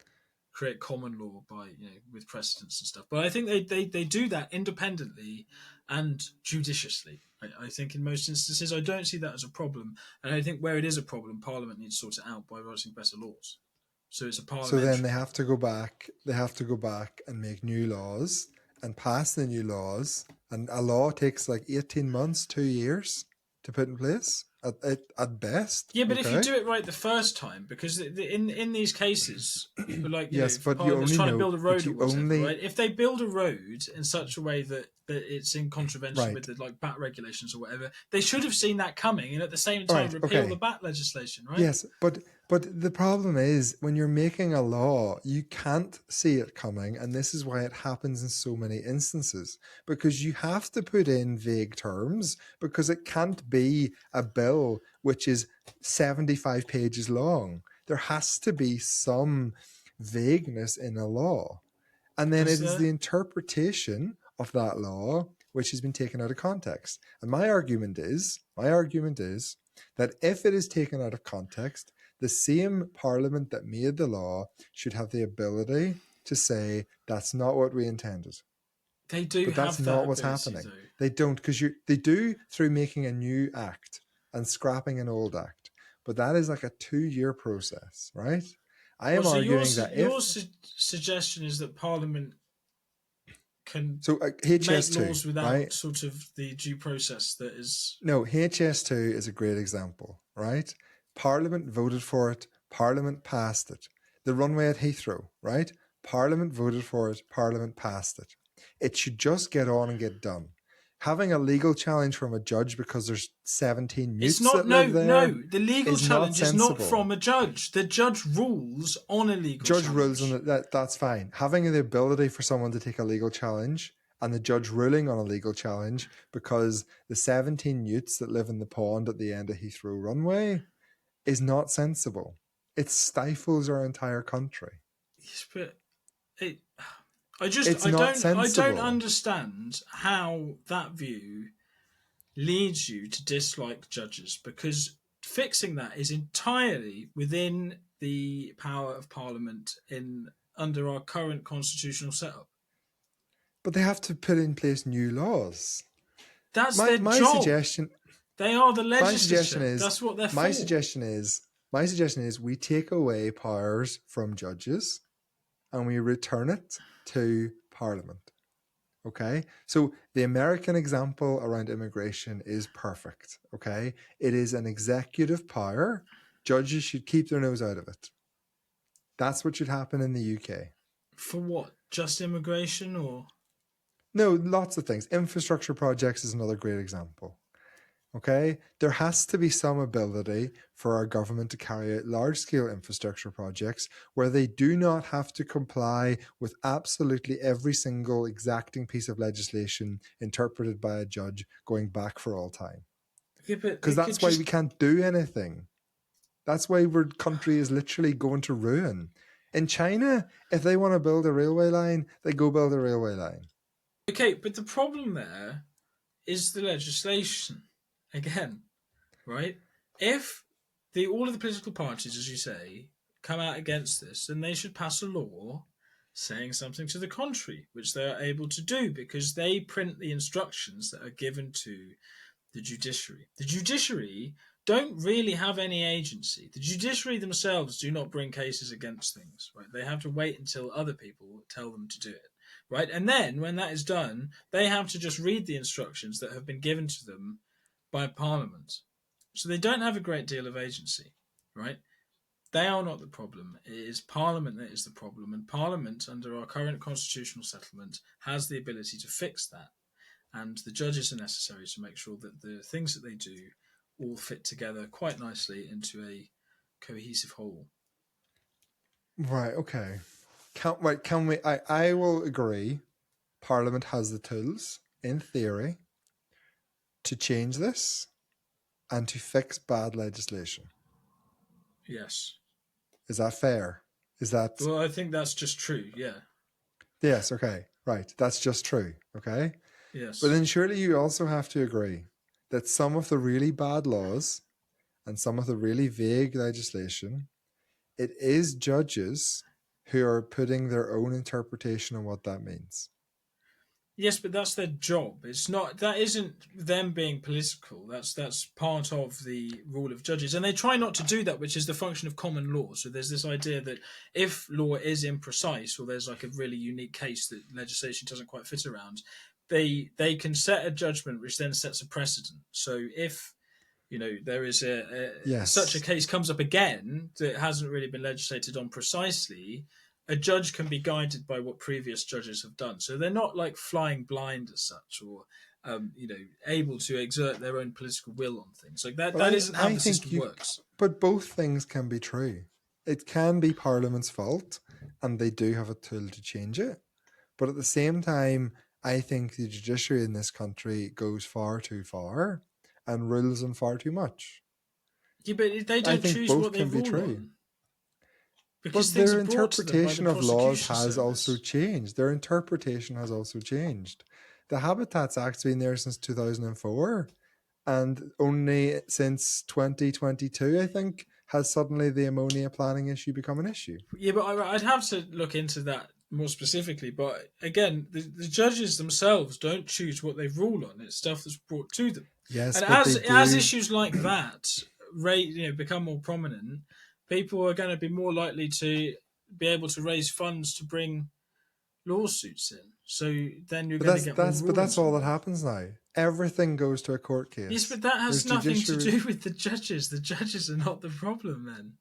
create common law by with precedents and stuff. But I think they do that independently and judiciously. I think in most instances I don't see that as a problem, and I think where it is a problem, Parliament needs to sort it out by writing better laws. So it's a So then parliamentary. they have to go back. They have to go back and make new laws and pass the new laws. And a law takes like 18 months, 2 years to put in place at best. Yeah, but if you Okay. do it right the first time, because in these cases, like Yes, if but you Parliament's only trying to know. build a But road or you whatever, only right? If they build a road in such a way that it's in contravention with right. the like bat regulations or whatever, they should have seen that coming and at the same All time right. repeal the Okay. bat legislation, right? Yes, but the problem is when you're making a law, you can't see it coming, and this is why it happens in so many instances, because you have to put in vague terms, because it can't be a bill which is 75 pages long. There has to be some vagueness in a law. And then Does it is the there? interpretation of that law which has been taken out of context. And my argument is that if it is taken out of context, the same parliament that made the law should have the ability to say that's not what we intended. They do But that's have that not what's ability, happening. though. They don't, because they do through making a new act and scrapping an old act. But that is like a 2-year process, right? I Well, am so arguing that your if suggestion is that Parliament can so make HS2, laws without right? sort of the due process that is. No, HS2 is a great example, right? Parliament voted for it, Parliament passed it. The runway at Heathrow, right? Parliament voted for it, Parliament passed it. It should just get on and get done. Having a legal challenge from a judge because there's 17 It's newts not. that live No. there The legal is not challenge is not sensible. from a judge. The judge rules on a legal Judge rules on challenge. that's fine. Having the ability for someone to take a legal challenge and the judge ruling on a legal challenge because the 17 newts that live in the pond at the end of Heathrow runway is not sensible. It stifles our entire country. Yes, but it. I just. It's not I don't sensible. understand how that view leads you to dislike judges, because fixing that is entirely within the power of Parliament in under our current constitutional setup. But they have to put in place new laws. That's My their my job. suggestion They are the my suggestion legislature. is That's what they're my for. suggestion is my suggestion is we take away powers from judges and we return it to Parliament. Okay. So the American example around immigration is perfect. Okay. It is an executive power. Judges should keep their nose out of it. That's what should happen in the UK. For what? Just immigration or? No, lots of things. Infrastructure projects is another great example. Okay. There has to be some ability for our government to carry out large scale infrastructure projects where they do not have to comply with absolutely every single exacting piece of legislation interpreted by a judge going back for all time. Yeah, but Because they could that's why we just. can't do anything. That's why our country is literally going to ruin. In China, if they want to build a railway line, they go build a railway line. Okay, but the problem there is the legislation. Again, right? If all of the political parties, as you say, come out against this, then they should pass a law saying something to the contrary, which they are able to do because they print the instructions that are given to the judiciary. The judiciary don't really have any agency. The judiciary themselves do not bring cases against things, right? They have to wait until other people tell them to do it. right? And then when that is done, they have to just read the instructions that have been given to them by Parliament. So they don't have a great deal of agency, right? They are not the problem. It is Parliament that is the problem, and Parliament, under our current constitutional settlement, has the ability to fix that. And the judges are necessary to make sure that the things that they do all fit together quite nicely into a cohesive whole. Right. Okay. Can we? I will agree. Parliament has the tools, in theory, to change this and to fix bad legislation. Yes. Is that fair? Is that Well, I think that's just true. Yeah. yes? Okay. Right. That's just true. Okay. But Yes. then surely you also have to agree that some of the really bad laws and some of the really vague legislation, it is judges who are putting their own interpretation on what that means. Yes, but that's their job. It's not. That isn't them being political. That's part of the rule of judges, and they try not to do that, which is the function of common law. So there's this idea that if law is imprecise, or there's like a really unique case that legislation doesn't quite fit around, they can set a judgment which then sets a precedent. So if there is such a Yes. case comes up again that hasn't really been legislated on precisely, a judge can be guided by what previous judges have done, so they're not like flying blind as such, or able to exert their own political will on things like that. But That isn't how I the think system you, works. but both things can be true. It can be Parliament's fault, and they do have a tool to change it. But at the same time, I think the judiciary in this country goes far too far and rules on far too much. Yeah, but they I don't think choose both what they can be rule true. on because But things their are brought to them by the interpretation of laws prosecution has also service. changed. Their interpretation has also changed. The Habitats Act's been there since 2004, and only since 2022, I think, has suddenly the ammonia planning issue become an issue. Yeah, but I'd have to look into that more specifically. But again, the judges themselves don't choose what they rule on. It's stuff that's brought to them, Yes, and but they as do. issues like that become more prominent, people are going to be more likely to be able to raise funds to bring lawsuits in. So then you're But going to get more that's rulings all on that them. happens now. Everything goes to a court Yes, case. but that There's has nothing to judiciary. do with the judges. The judges are not the problem then.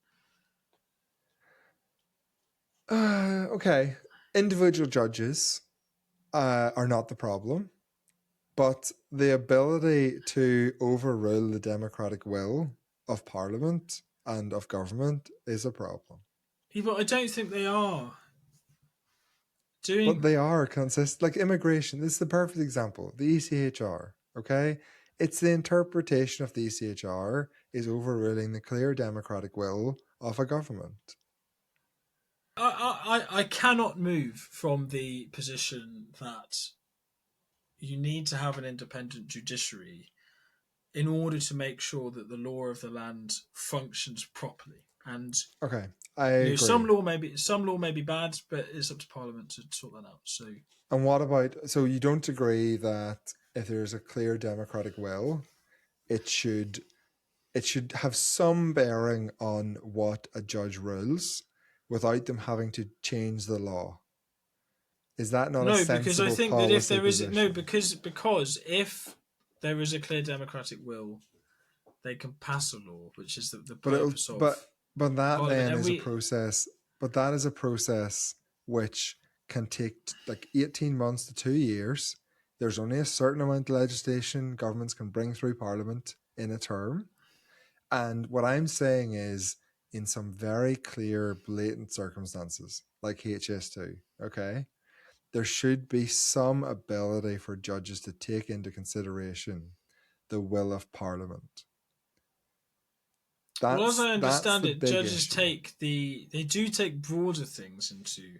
Okay, individual judges are not the problem, but the ability to overrule the democratic will of Parliament and of government is a problem. Yeah, but I don't think they are doing But they that. are consistent. Like immigration, this is the perfect example. The ECHR, okay? It's the interpretation of the ECHR is overruling the clear democratic will of a government. I cannot move from the position that you need to have an independent judiciary in order to make sure that the law of the land functions properly. And Okay, I some agree. law may be bad, but it's up to Parliament to sort that out. So And what about, so you don't agree that if there's a clear democratic will, it should it should have some bearing on what a judge rules without them having to change the law. Is that not a no, because I sensible think that if policy there is no, position? because if there is a clear democratic will, they can pass a law, which is the But it'll purpose of but that Parliament. then And is a we process. But that is a process which can take like 18 months to 2 years. There's only a certain amount of legislation governments can bring through Parliament in a term. And what I'm saying is, in some very clear, blatant circumstances, like HS2, okay, there should be some ability for judges to take into consideration the will of Parliament. Well, as I That's understand the it, big judges issue. they do take broader things into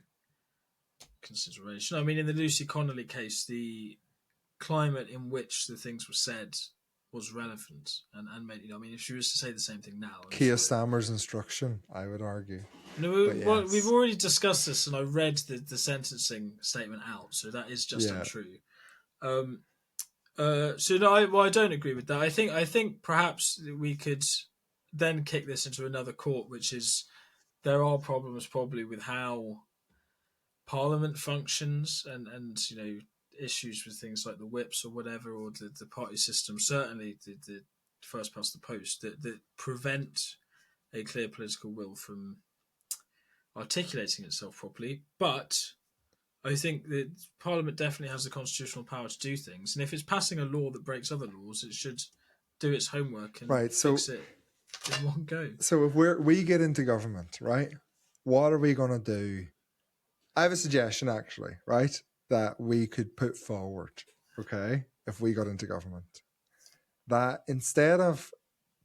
consideration. I mean, in the Lucy Connolly case, the climate in which the things were said was relevant and made. I mean, if she was to say the same thing now, I'm Keir sure it. Stammer's instruction, I would argue. No, But well, we've yes, already discussed this, and I read the sentencing statement out, so that is just yeah, untrue. Um, so no, I don't agree with that. I think perhaps we could then kick this into another court, which is there are problems probably with how Parliament functions and issues with things like the whips or whatever, or the party system, certainly the first past the post, that prevent a clear political will from articulating itself properly. But I think that Parliament definitely has the constitutional power to do things, and if it's passing a law that breaks other laws, it should do its homework and Right. fix it in one go. So if we get into government, right, what are we going to do? I have a suggestion, actually, right, that we could put forward, okay, if we got into government, that instead of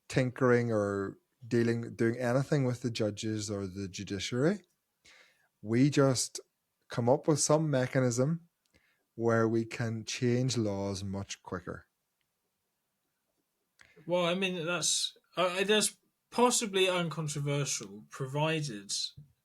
tinkering or doing anything with the judges or the judiciary, we just come up with some mechanism where we can change laws much quicker. Well, I mean that's possibly uncontroversial, provided.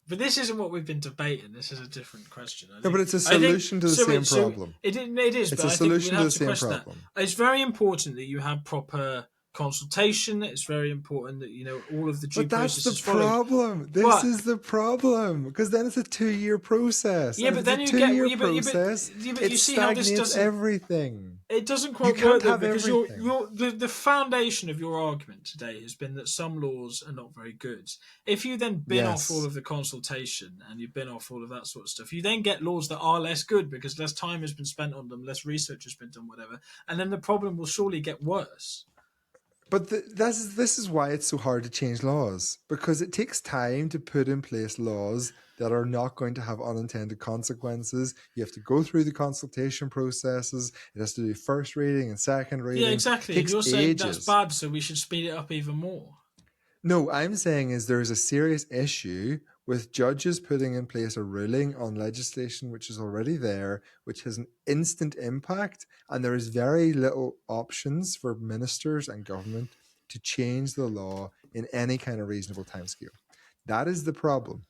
But this isn't what we've been debating. This is a different question. No, but it's a I think solution to the so. same problem. It is, It's but a I think we'd solution to have the to same question that. problem. It's very important that you have proper consultation. It's very important that all of the due But that's process the is followed. problem. This But is the problem. Because then it's a 2-year process. yeah, And if but it's a then you get 2-year yeah, process, but it you see how this stagnates doesn't. everything. It doesn't You quite can't work though, have because everything. the foundation of your argument today has been that some laws are not very good. If you then bin off all Yes. of the consultation and you bin off all of that sort of stuff, you then get laws that are less good because less time has been spent on them, less research has been done, whatever, and then the problem will surely get worse. But this is why it's so hard to change laws, because it takes time to put in place laws that are not going to have unintended consequences. You have to go through the consultation processes. It has to do first reading and second Yeah, reading. It exactly. And takes you're saying that's ages. bad, so we should speed it up even more. No, I'm saying is there is a serious issue with judges putting in place a ruling on legislation which is already there, which has an instant impact, and there is very little options for ministers and government to change the law in any kind of reasonable timescale. That is the problem.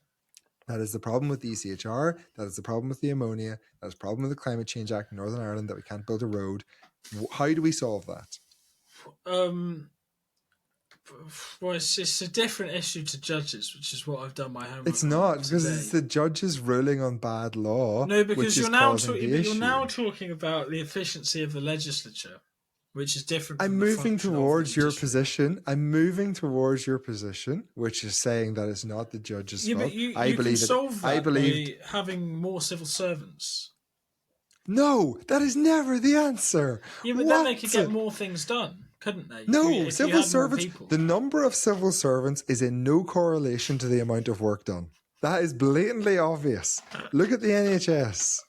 That is the problem with the ECHR. That is the problem with the ammonia. That is the problem with the Climate Change Act in Northern Ireland, that we can't build a road. How do we solve that? Well, it's a different issue to judges, which is what I've done my It's homework on not, because today. it's the judge's ruling on bad law No, which because is you're now causing the you're now issue. talking about the efficiency of the legislature, which is different I'm from the moving function of the towards your judiciary. position. I'm moving towards your position, which is saying that it's not the judge's Yeah, but fault. you I you can believe it. solve I that believed. by having more civil servants. No, that is never the answer. Yeah, but then they could What? get more things done, couldn't they? No, If you civil had more servants, people. the number of civil servants is in no correlation to the amount of work done. That is blatantly obvious. Look at the NHS.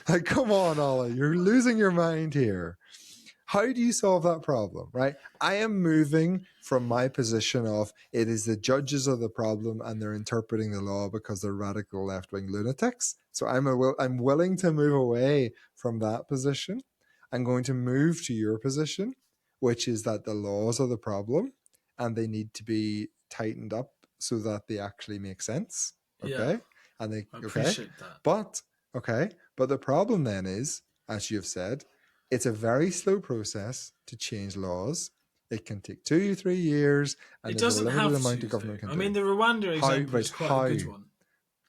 Like, come on, Ollie, you're losing your mind here. How do you solve that problem, right? I am moving from my position of it is the judges are the problem and they're interpreting the law because they're radical left-wing lunatics. So I'm willing to move away from that position. I'm going to move to your position, which is that the laws are the problem and they need to be tightened up so that they actually make sense. Yeah, Okay? And they I okay. appreciate that. But but the problem then is, as you've said, it's a very slow process to change laws. It can take 2 or 3 years, and It there's a doesn't limited have amount to, the government though. can I mean, do. the Rwanda How? example Right? is quite a How? good one.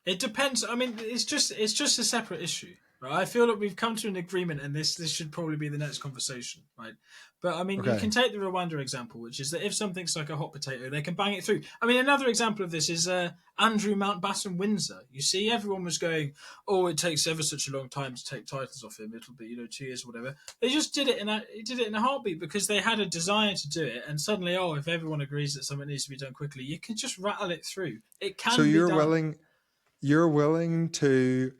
It depends. I mean, it's just a separate issue, right? I feel that we've come to an agreement, and this should probably be the next conversation, right? But I mean, you can Okay. take the Rwanda example, which is that if something's like a hot potato, they can bang it through. I mean, another example of this is Andrew Mountbatten Windsor. You see, everyone was going, "Oh, it takes ever such a long time to take titles off him. It'll be 2 years or whatever." They just did it in a heartbeat because they had a desire to do it, and suddenly, oh, if everyone agrees that something needs to be done quickly, you can just rattle it through. It So can be done. you're willing to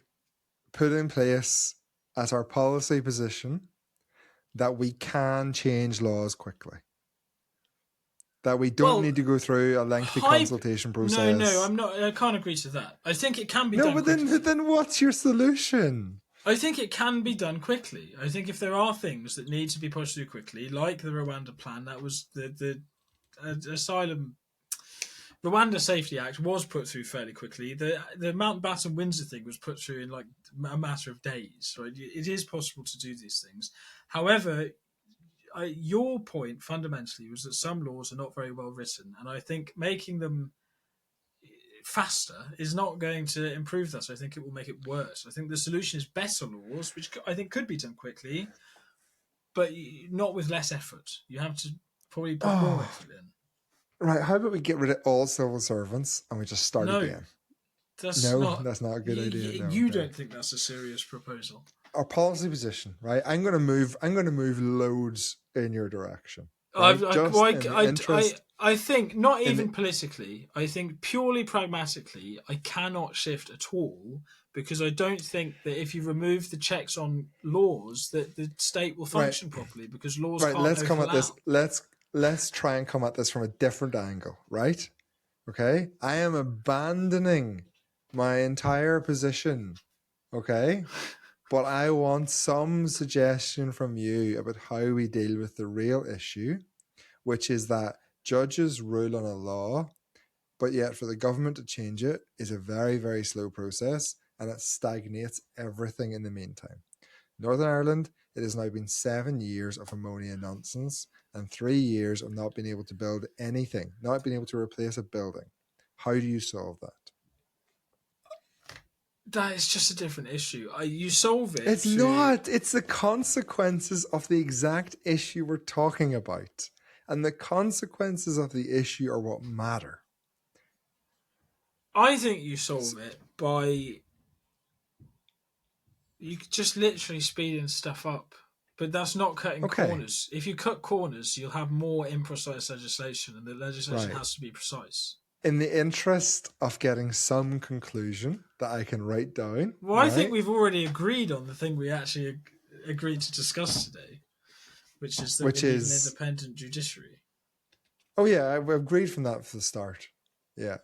put in place as our policy position that we can change laws quickly, that we don't Well, need to go through a lengthy consultation no, process. I'm not. I can't agree to that. I think it can be No, done but quickly. then what's your solution? I think it can be done quickly. I think if there are things that need to be pushed through quickly, like the Rwanda plan, that was the asylum. Rwanda Safety Act was put through fairly quickly. The Mountbatten Windsor thing was put through in like a matter of days. Right, it is possible to do these things. However, your point fundamentally was that some laws are not very well written, and I think making them faster is not going to improve that. So I think it will make it worse. I think the solution is better laws, which I think could be done quickly, but not with less effort. You have to probably put more Oh, effort in. right. How about we get rid of all civil servants and we just start No, again? that's No, not. that's not a good idea. No, You okay. don't think that's a serious proposal? Our policy position, right? I'm going to move. I'm going to move loads in your direction, I, right? I, Just in the interest. I think not In the even politically. I think purely pragmatically, I cannot shift at all because I don't think that if you remove the checks on laws, that the state will right, function properly because laws right. can't Let's come at this. overlap. Let's try and come at this from a different angle, right? Okay. I am abandoning my entire position. Okay. But I want some suggestion from you about how we deal with the real issue, which is that judges rule on a law, but yet for the government to change it is a very, very slow process and it stagnates everything in the meantime. Northern Ireland, it has now been 7 years of ammonia nonsense and 3 years of not being able to build anything, not being able to replace a building. How do you solve that? That is just a different issue. You solve it It's to. not. It's the consequences of the exact issue we're talking about. And the consequences of the issue are what matter. I think you solve it by you just literally speeding stuff up. But that's not cutting Okay, corners. If you cut corners, you'll have more imprecise legislation, and the legislation right. has to be precise. In the interest of getting some conclusion that I can write down, Well, I think right? we've already agreed on the thing we actually agreed to discuss today, which is that we Which need an is, independent judiciary. oh yeah, I've agreed from that for the start. Yeah,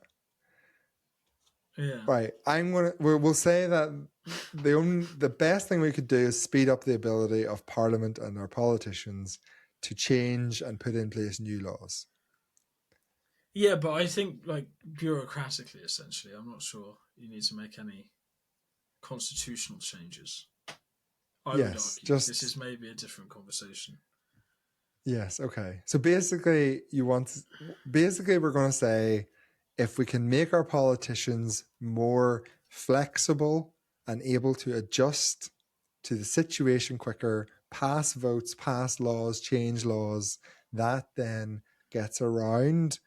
Yeah. right. We'll say that the best thing we could do is speed up the ability of Parliament and our politicians to change and put in place new laws. Yeah, but I think, like, bureaucratically, essentially, I'm not sure you need to make any constitutional changes. I would Yes, argue. This just is maybe a different conversation. yes, okay. So basically we're going to say if we can make our politicians more flexible and able to adjust to the situation quicker, pass votes, pass laws, change laws, that then gets around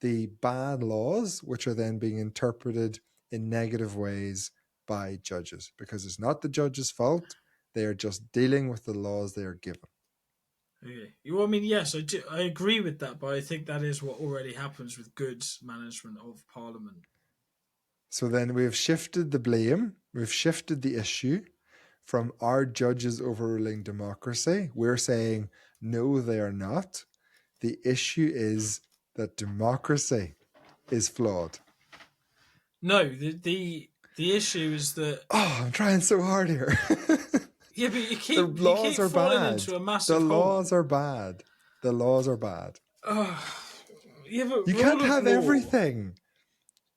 the bad laws, which are then being interpreted in negative ways by judges because it's not the judge's fault. They are just dealing with the laws they are given. Okay. Well, I mean, yes, I do. I agree with that, but I think that is what already happens with good management of Parliament. So then we've shifted the blame, we've shifted the issue from our judges overruling democracy. We're saying, no, they are not. The issue is that democracy is flawed. No, the issue is that Oh, I'm trying so hard here. yeah, but The you laws keep are falling bad. into a The massive hole. laws are bad. The laws are bad. Oh, yeah, but You can't rule of have law. everything.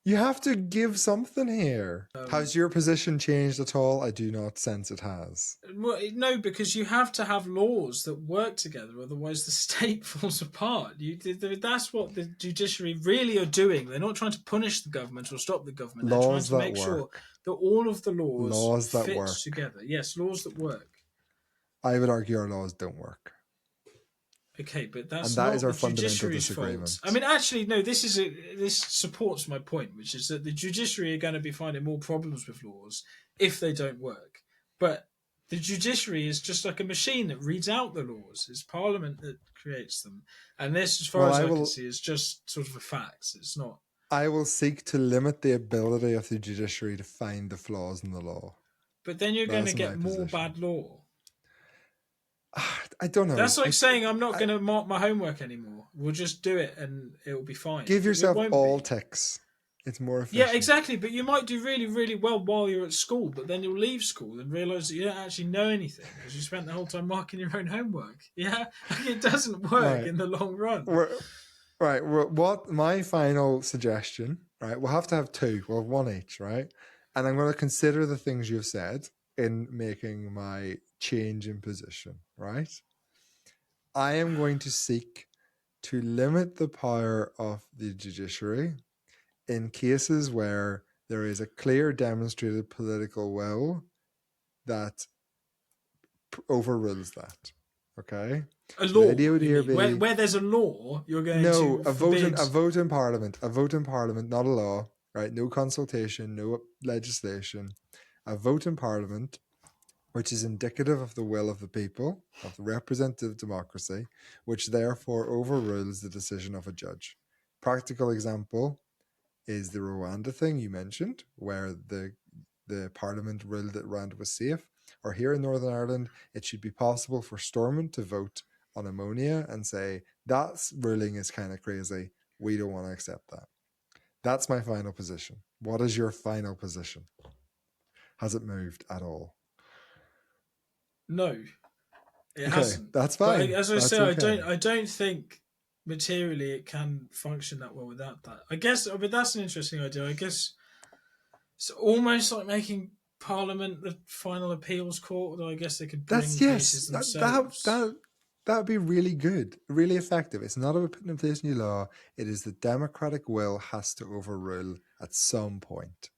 You have to give something here. Has your position changed at all? I do not sense it has. Well, no, because you have to have laws that work together, otherwise the state falls apart. That's what the judiciary really are doing. They're not trying to punish the government or stop the government. They're trying Laws to that make sure work. that all of the laws Laws that fit work. together. Yes, laws that work. I would argue our laws don't work. Okay, but And that's that is not our the fundamental judiciary's fault. I disagreement. mean, actually, no. This supports my point, which is that the judiciary are going to be finding more problems with laws if they don't work. But the judiciary is just like a machine that reads out the laws. It's Parliament that creates them, and this, as far Well, as I can see, is just sort of a fact. It's not. I will seek to limit the ability of the judiciary to find the flaws in the law. But then you're going to That's get my more position. bad law. I don't That's know. like saying I'm not I going to mark my homework anymore. We'll just do it, and it will be fine. give It yourself won't all be. ticks. It's more Yeah, efficient. exactly. But you might do really, really well while you're at school, but then you'll leave school and realise that you don't actually know anything because you spent the whole time marking your own homework. Yeah, it doesn't work Right. in the long run. We're, what my final suggestion, right? We'll have to have two. We'll have one each, right? And I'm going to consider the things you've said in making my change in position, right? I am going to seek to limit the power of the judiciary in cases where there is a clear demonstrated political will that overrules that. Okay? A So the law, idea would you here mean? Where be where there's a law, you're going no, to forbid. a vote in parliament, not a law, right? No consultation, no legislation. A vote in parliament, which is indicative of the will of the people, of the representative democracy, which therefore overrules the decision of a judge. Practical example is the Rwanda thing you mentioned, where the parliament ruled that Rwanda was safe. Or here in Northern Ireland, it should be possible for Stormont to vote on ammonia and say, that ruling is kind of crazy. We don't want to accept that. That's my final position. What is your final position? Has it moved at all? No, it Okay, hasn't. that's But fine. as I That's say, okay. I don't think materially it can function that well without that. I guess, but that's an interesting idea. I guess it's almost like making Parliament the final appeals court. Although I guess they could That's bring yes. cases That themselves. that would be really good, really effective. It's not about putting in place new law. It is the democratic will has to overrule at some point.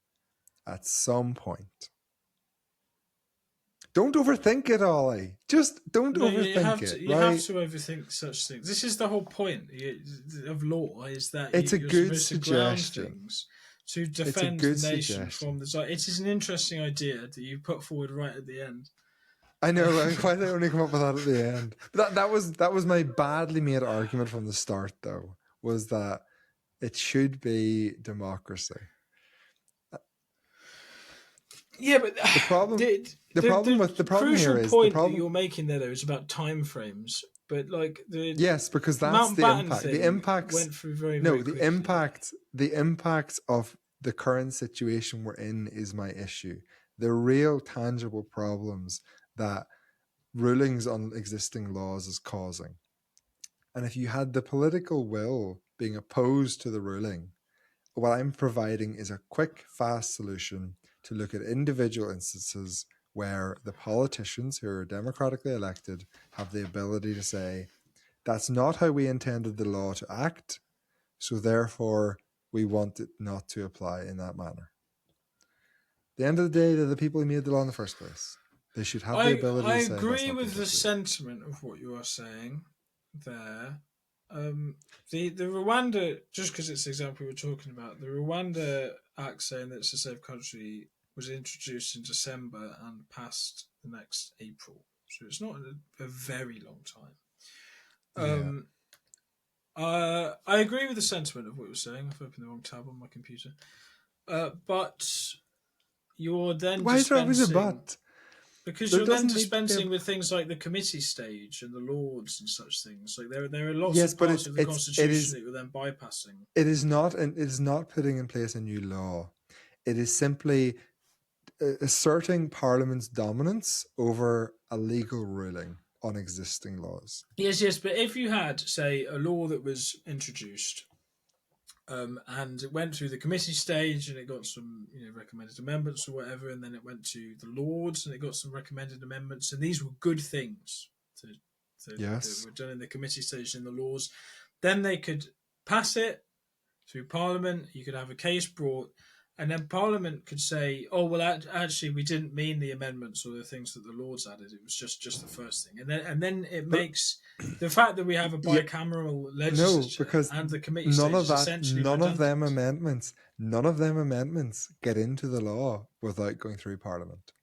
At some point. Don't overthink it, Ollie. Just don't No, overthink it, you have right? to overthink such things. This is the whole point of law: is that It's a you're good supposed to ground suggestion. things to It's a defend the good nation suggestion. from the. It is an interesting idea that you put forward right at the end. I know. Why did I only come up with that at the end? But that was my badly made argument from the start, though, was that it should be democracy. Yeah, but The problem the the problem here crucial is the point that problem you're making there though is about time frames. But like the yes, because that's the Mountbatten impact. The thing impacts went through very no, very quickly. the impact of the current situation we're in is my issue. The real tangible problems that rulings on existing laws is causing. And if you had the political will being opposed to the ruling, what I'm providing is a quick, fast solution to look at individual instances where the politicians who are democratically elected have the ability to say, that's not how we intended the law to act, so therefore we want it not to apply in that manner. At the end of the day, they're the people who made the law in the first place. They should have the ability I to say that's agree not the with the appropriate way. sentiment of what you are saying there. The Rwanda, just because it's the example we're talking about, the Rwanda Act saying that it's a safe country was introduced in December and passed the next April, so it's not a very long time. Yeah. Um, I agree with the sentiment of what you're saying. I've opened the wrong tab on my computer, but you're then Why is there always a dispensing but? because There you're then doesn't need to be a dispensing with things like the committee stage and the Lords and such things. Like there are lots yes, of but parts of the Constitution that you're then bypassing. it is not putting in place a new law. It is simply asserting Parliament's dominance over a legal ruling on existing laws. Yes, yes, but if you had, say, a law that was introduced and it went through the committee stage and it got some recommended amendments or whatever, and then it went to the Lords and it got some recommended amendments, and these were good things that Yes. were done in the committee stage and the laws, then they could pass it through Parliament. You could have a case brought, and then Parliament could say, "Oh well, actually, we didn't mean the amendments or the things that the Lords added. It was just the first thing." And then it But makes the fact that we have a yeah, bicameral no, legislature because and the committee stage is essentially redundant. none of them amendments get into the law without going through Parliament.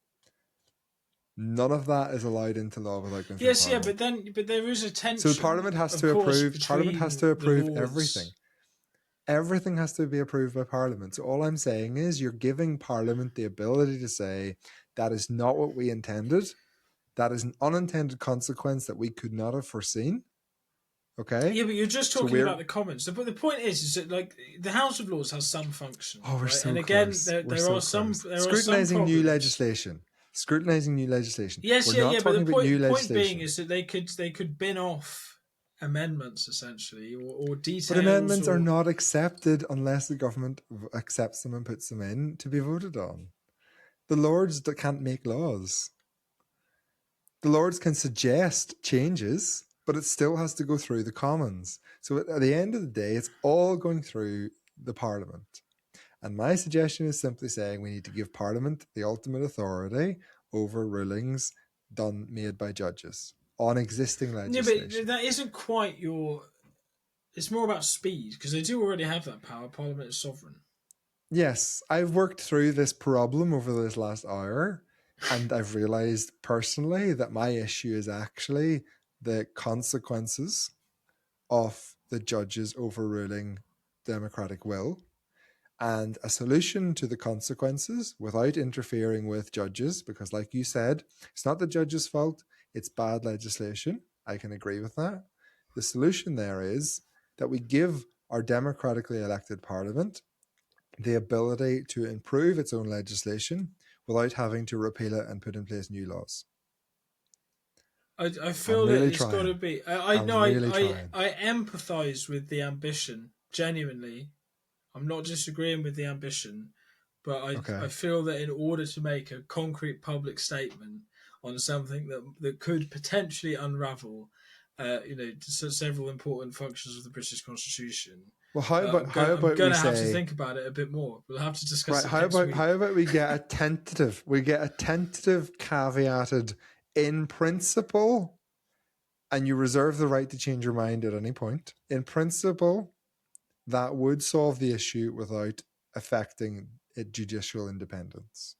None of that is allowed into law without going through Yes, yeah, Parliament. but there is a So tension, of course, Parliament has to between the approve everything. Lords. Everything has to be approved by Parliament. So all I'm saying is you're giving Parliament the ability to say that is not what we intended. That is an unintended consequence that we could not have foreseen. Okay? Yeah, but you're just So talking we're about the Commons. But the point is that like the House of Lords has some function, oh, we're right? And so again, close. We're there so are close. some Scrutinizing new problems. legislation. Scrutinizing new legislation. Yes, We're yeah, not yeah. But talking about new point being legislation. is that they could bin off amendments essentially, or But details, amendments are or not accepted unless the government accepts them and puts them in to be voted on. The Lords can't make laws. The Lords can suggest changes, but it still has to go through the Commons. So at the end of the day, it's all going through the Parliament. And my suggestion is simply saying we need to give Parliament the ultimate authority over rulings made by judges on existing Yeah, but legislation. that isn't quite your. It's more about speed because they do already have that power. Parliament is sovereign. Yes, I've worked through this problem over this last hour, and I've realized personally that my issue is actually the consequences of the judges overruling democratic will. And a solution to the consequences without interfering with judges, because, like you said, it's not the judge's fault, it's bad legislation. I can agree with that. The solution there is that we give our democratically elected parliament the ability to improve its own legislation without having to repeal it and put in place new laws. I I'm feel that really it's got to trying. be. I I'm know. really trying. I empathise with the ambition. Genuinely, I'm not disagreeing with the ambition, but I Okay. feel that in order to make a concrete public statement on something that could potentially unravel, several important functions of the British Constitution, Well, how I'm about we gonna have to say, think about it a bit more. We'll have to discuss right? it next How week. about we get a tentative? We get a tentative caveated in principle, and you reserve the right to change your mind at any point. In principle, that would solve the issue without affecting judicial independence.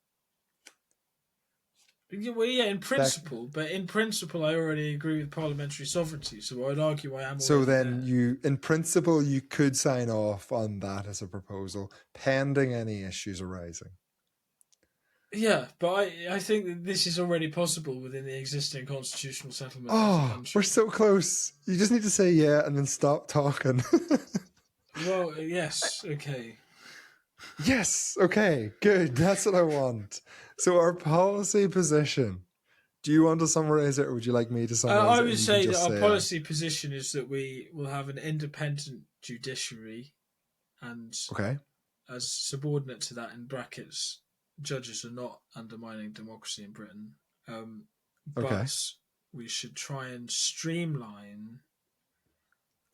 Well, yeah, in That principle, but in principle, I already agree with parliamentary sovereignty, so I'd argue I am So already then there. in principle, you could sign off on that as a proposal, pending any issues arising. Yeah, but I think that this is already possible within the existing constitutional settlement of the Oh, we're country. so close. You just need to say yeah and then stop talking. Well, yes, okay. Yes, okay, good. That's what I want. So our policy position. Do you want to summarize it or would you like me to summarize I it would and you can say that just our say it? policy position is that we will have an independent judiciary, and Okay. as subordinate to that, in brackets, judges are not undermining democracy in Britain. Okay. But we should try and streamline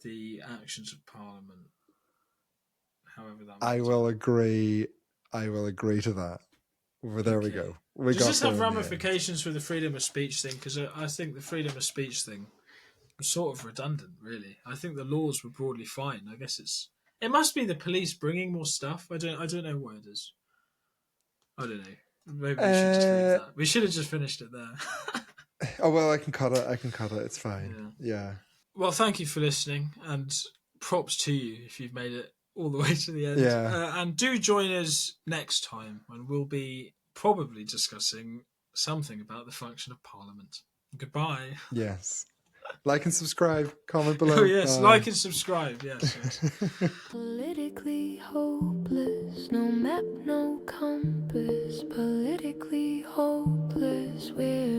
the actions of Parliament, however that I might will turn. agree. I will agree to that. Well, there we Okay. go. We Does got this have there in the end. ramifications for the freedom of speech thing? Because I think the freedom of speech thing was sort of redundant, really. I think the laws were broadly fine. I guess it must be the police bringing more stuff. I don't know what it is. I don't know. Maybe we should just leave Uh, that. We should have just finished it there. oh well, I can cut it. I can cut it. It's fine. Yeah. Yeah. Well, thank you for listening, and props to you if you've made it all the way to the end. Yeah. And do join us next time when we'll be probably discussing something about the function of Parliament. Goodbye. Yes. Like and subscribe. Comment Oh, below. yes, Bye. like and subscribe. Yes, yes. Politically hopeless, no map, no compass. Politically hopeless, we're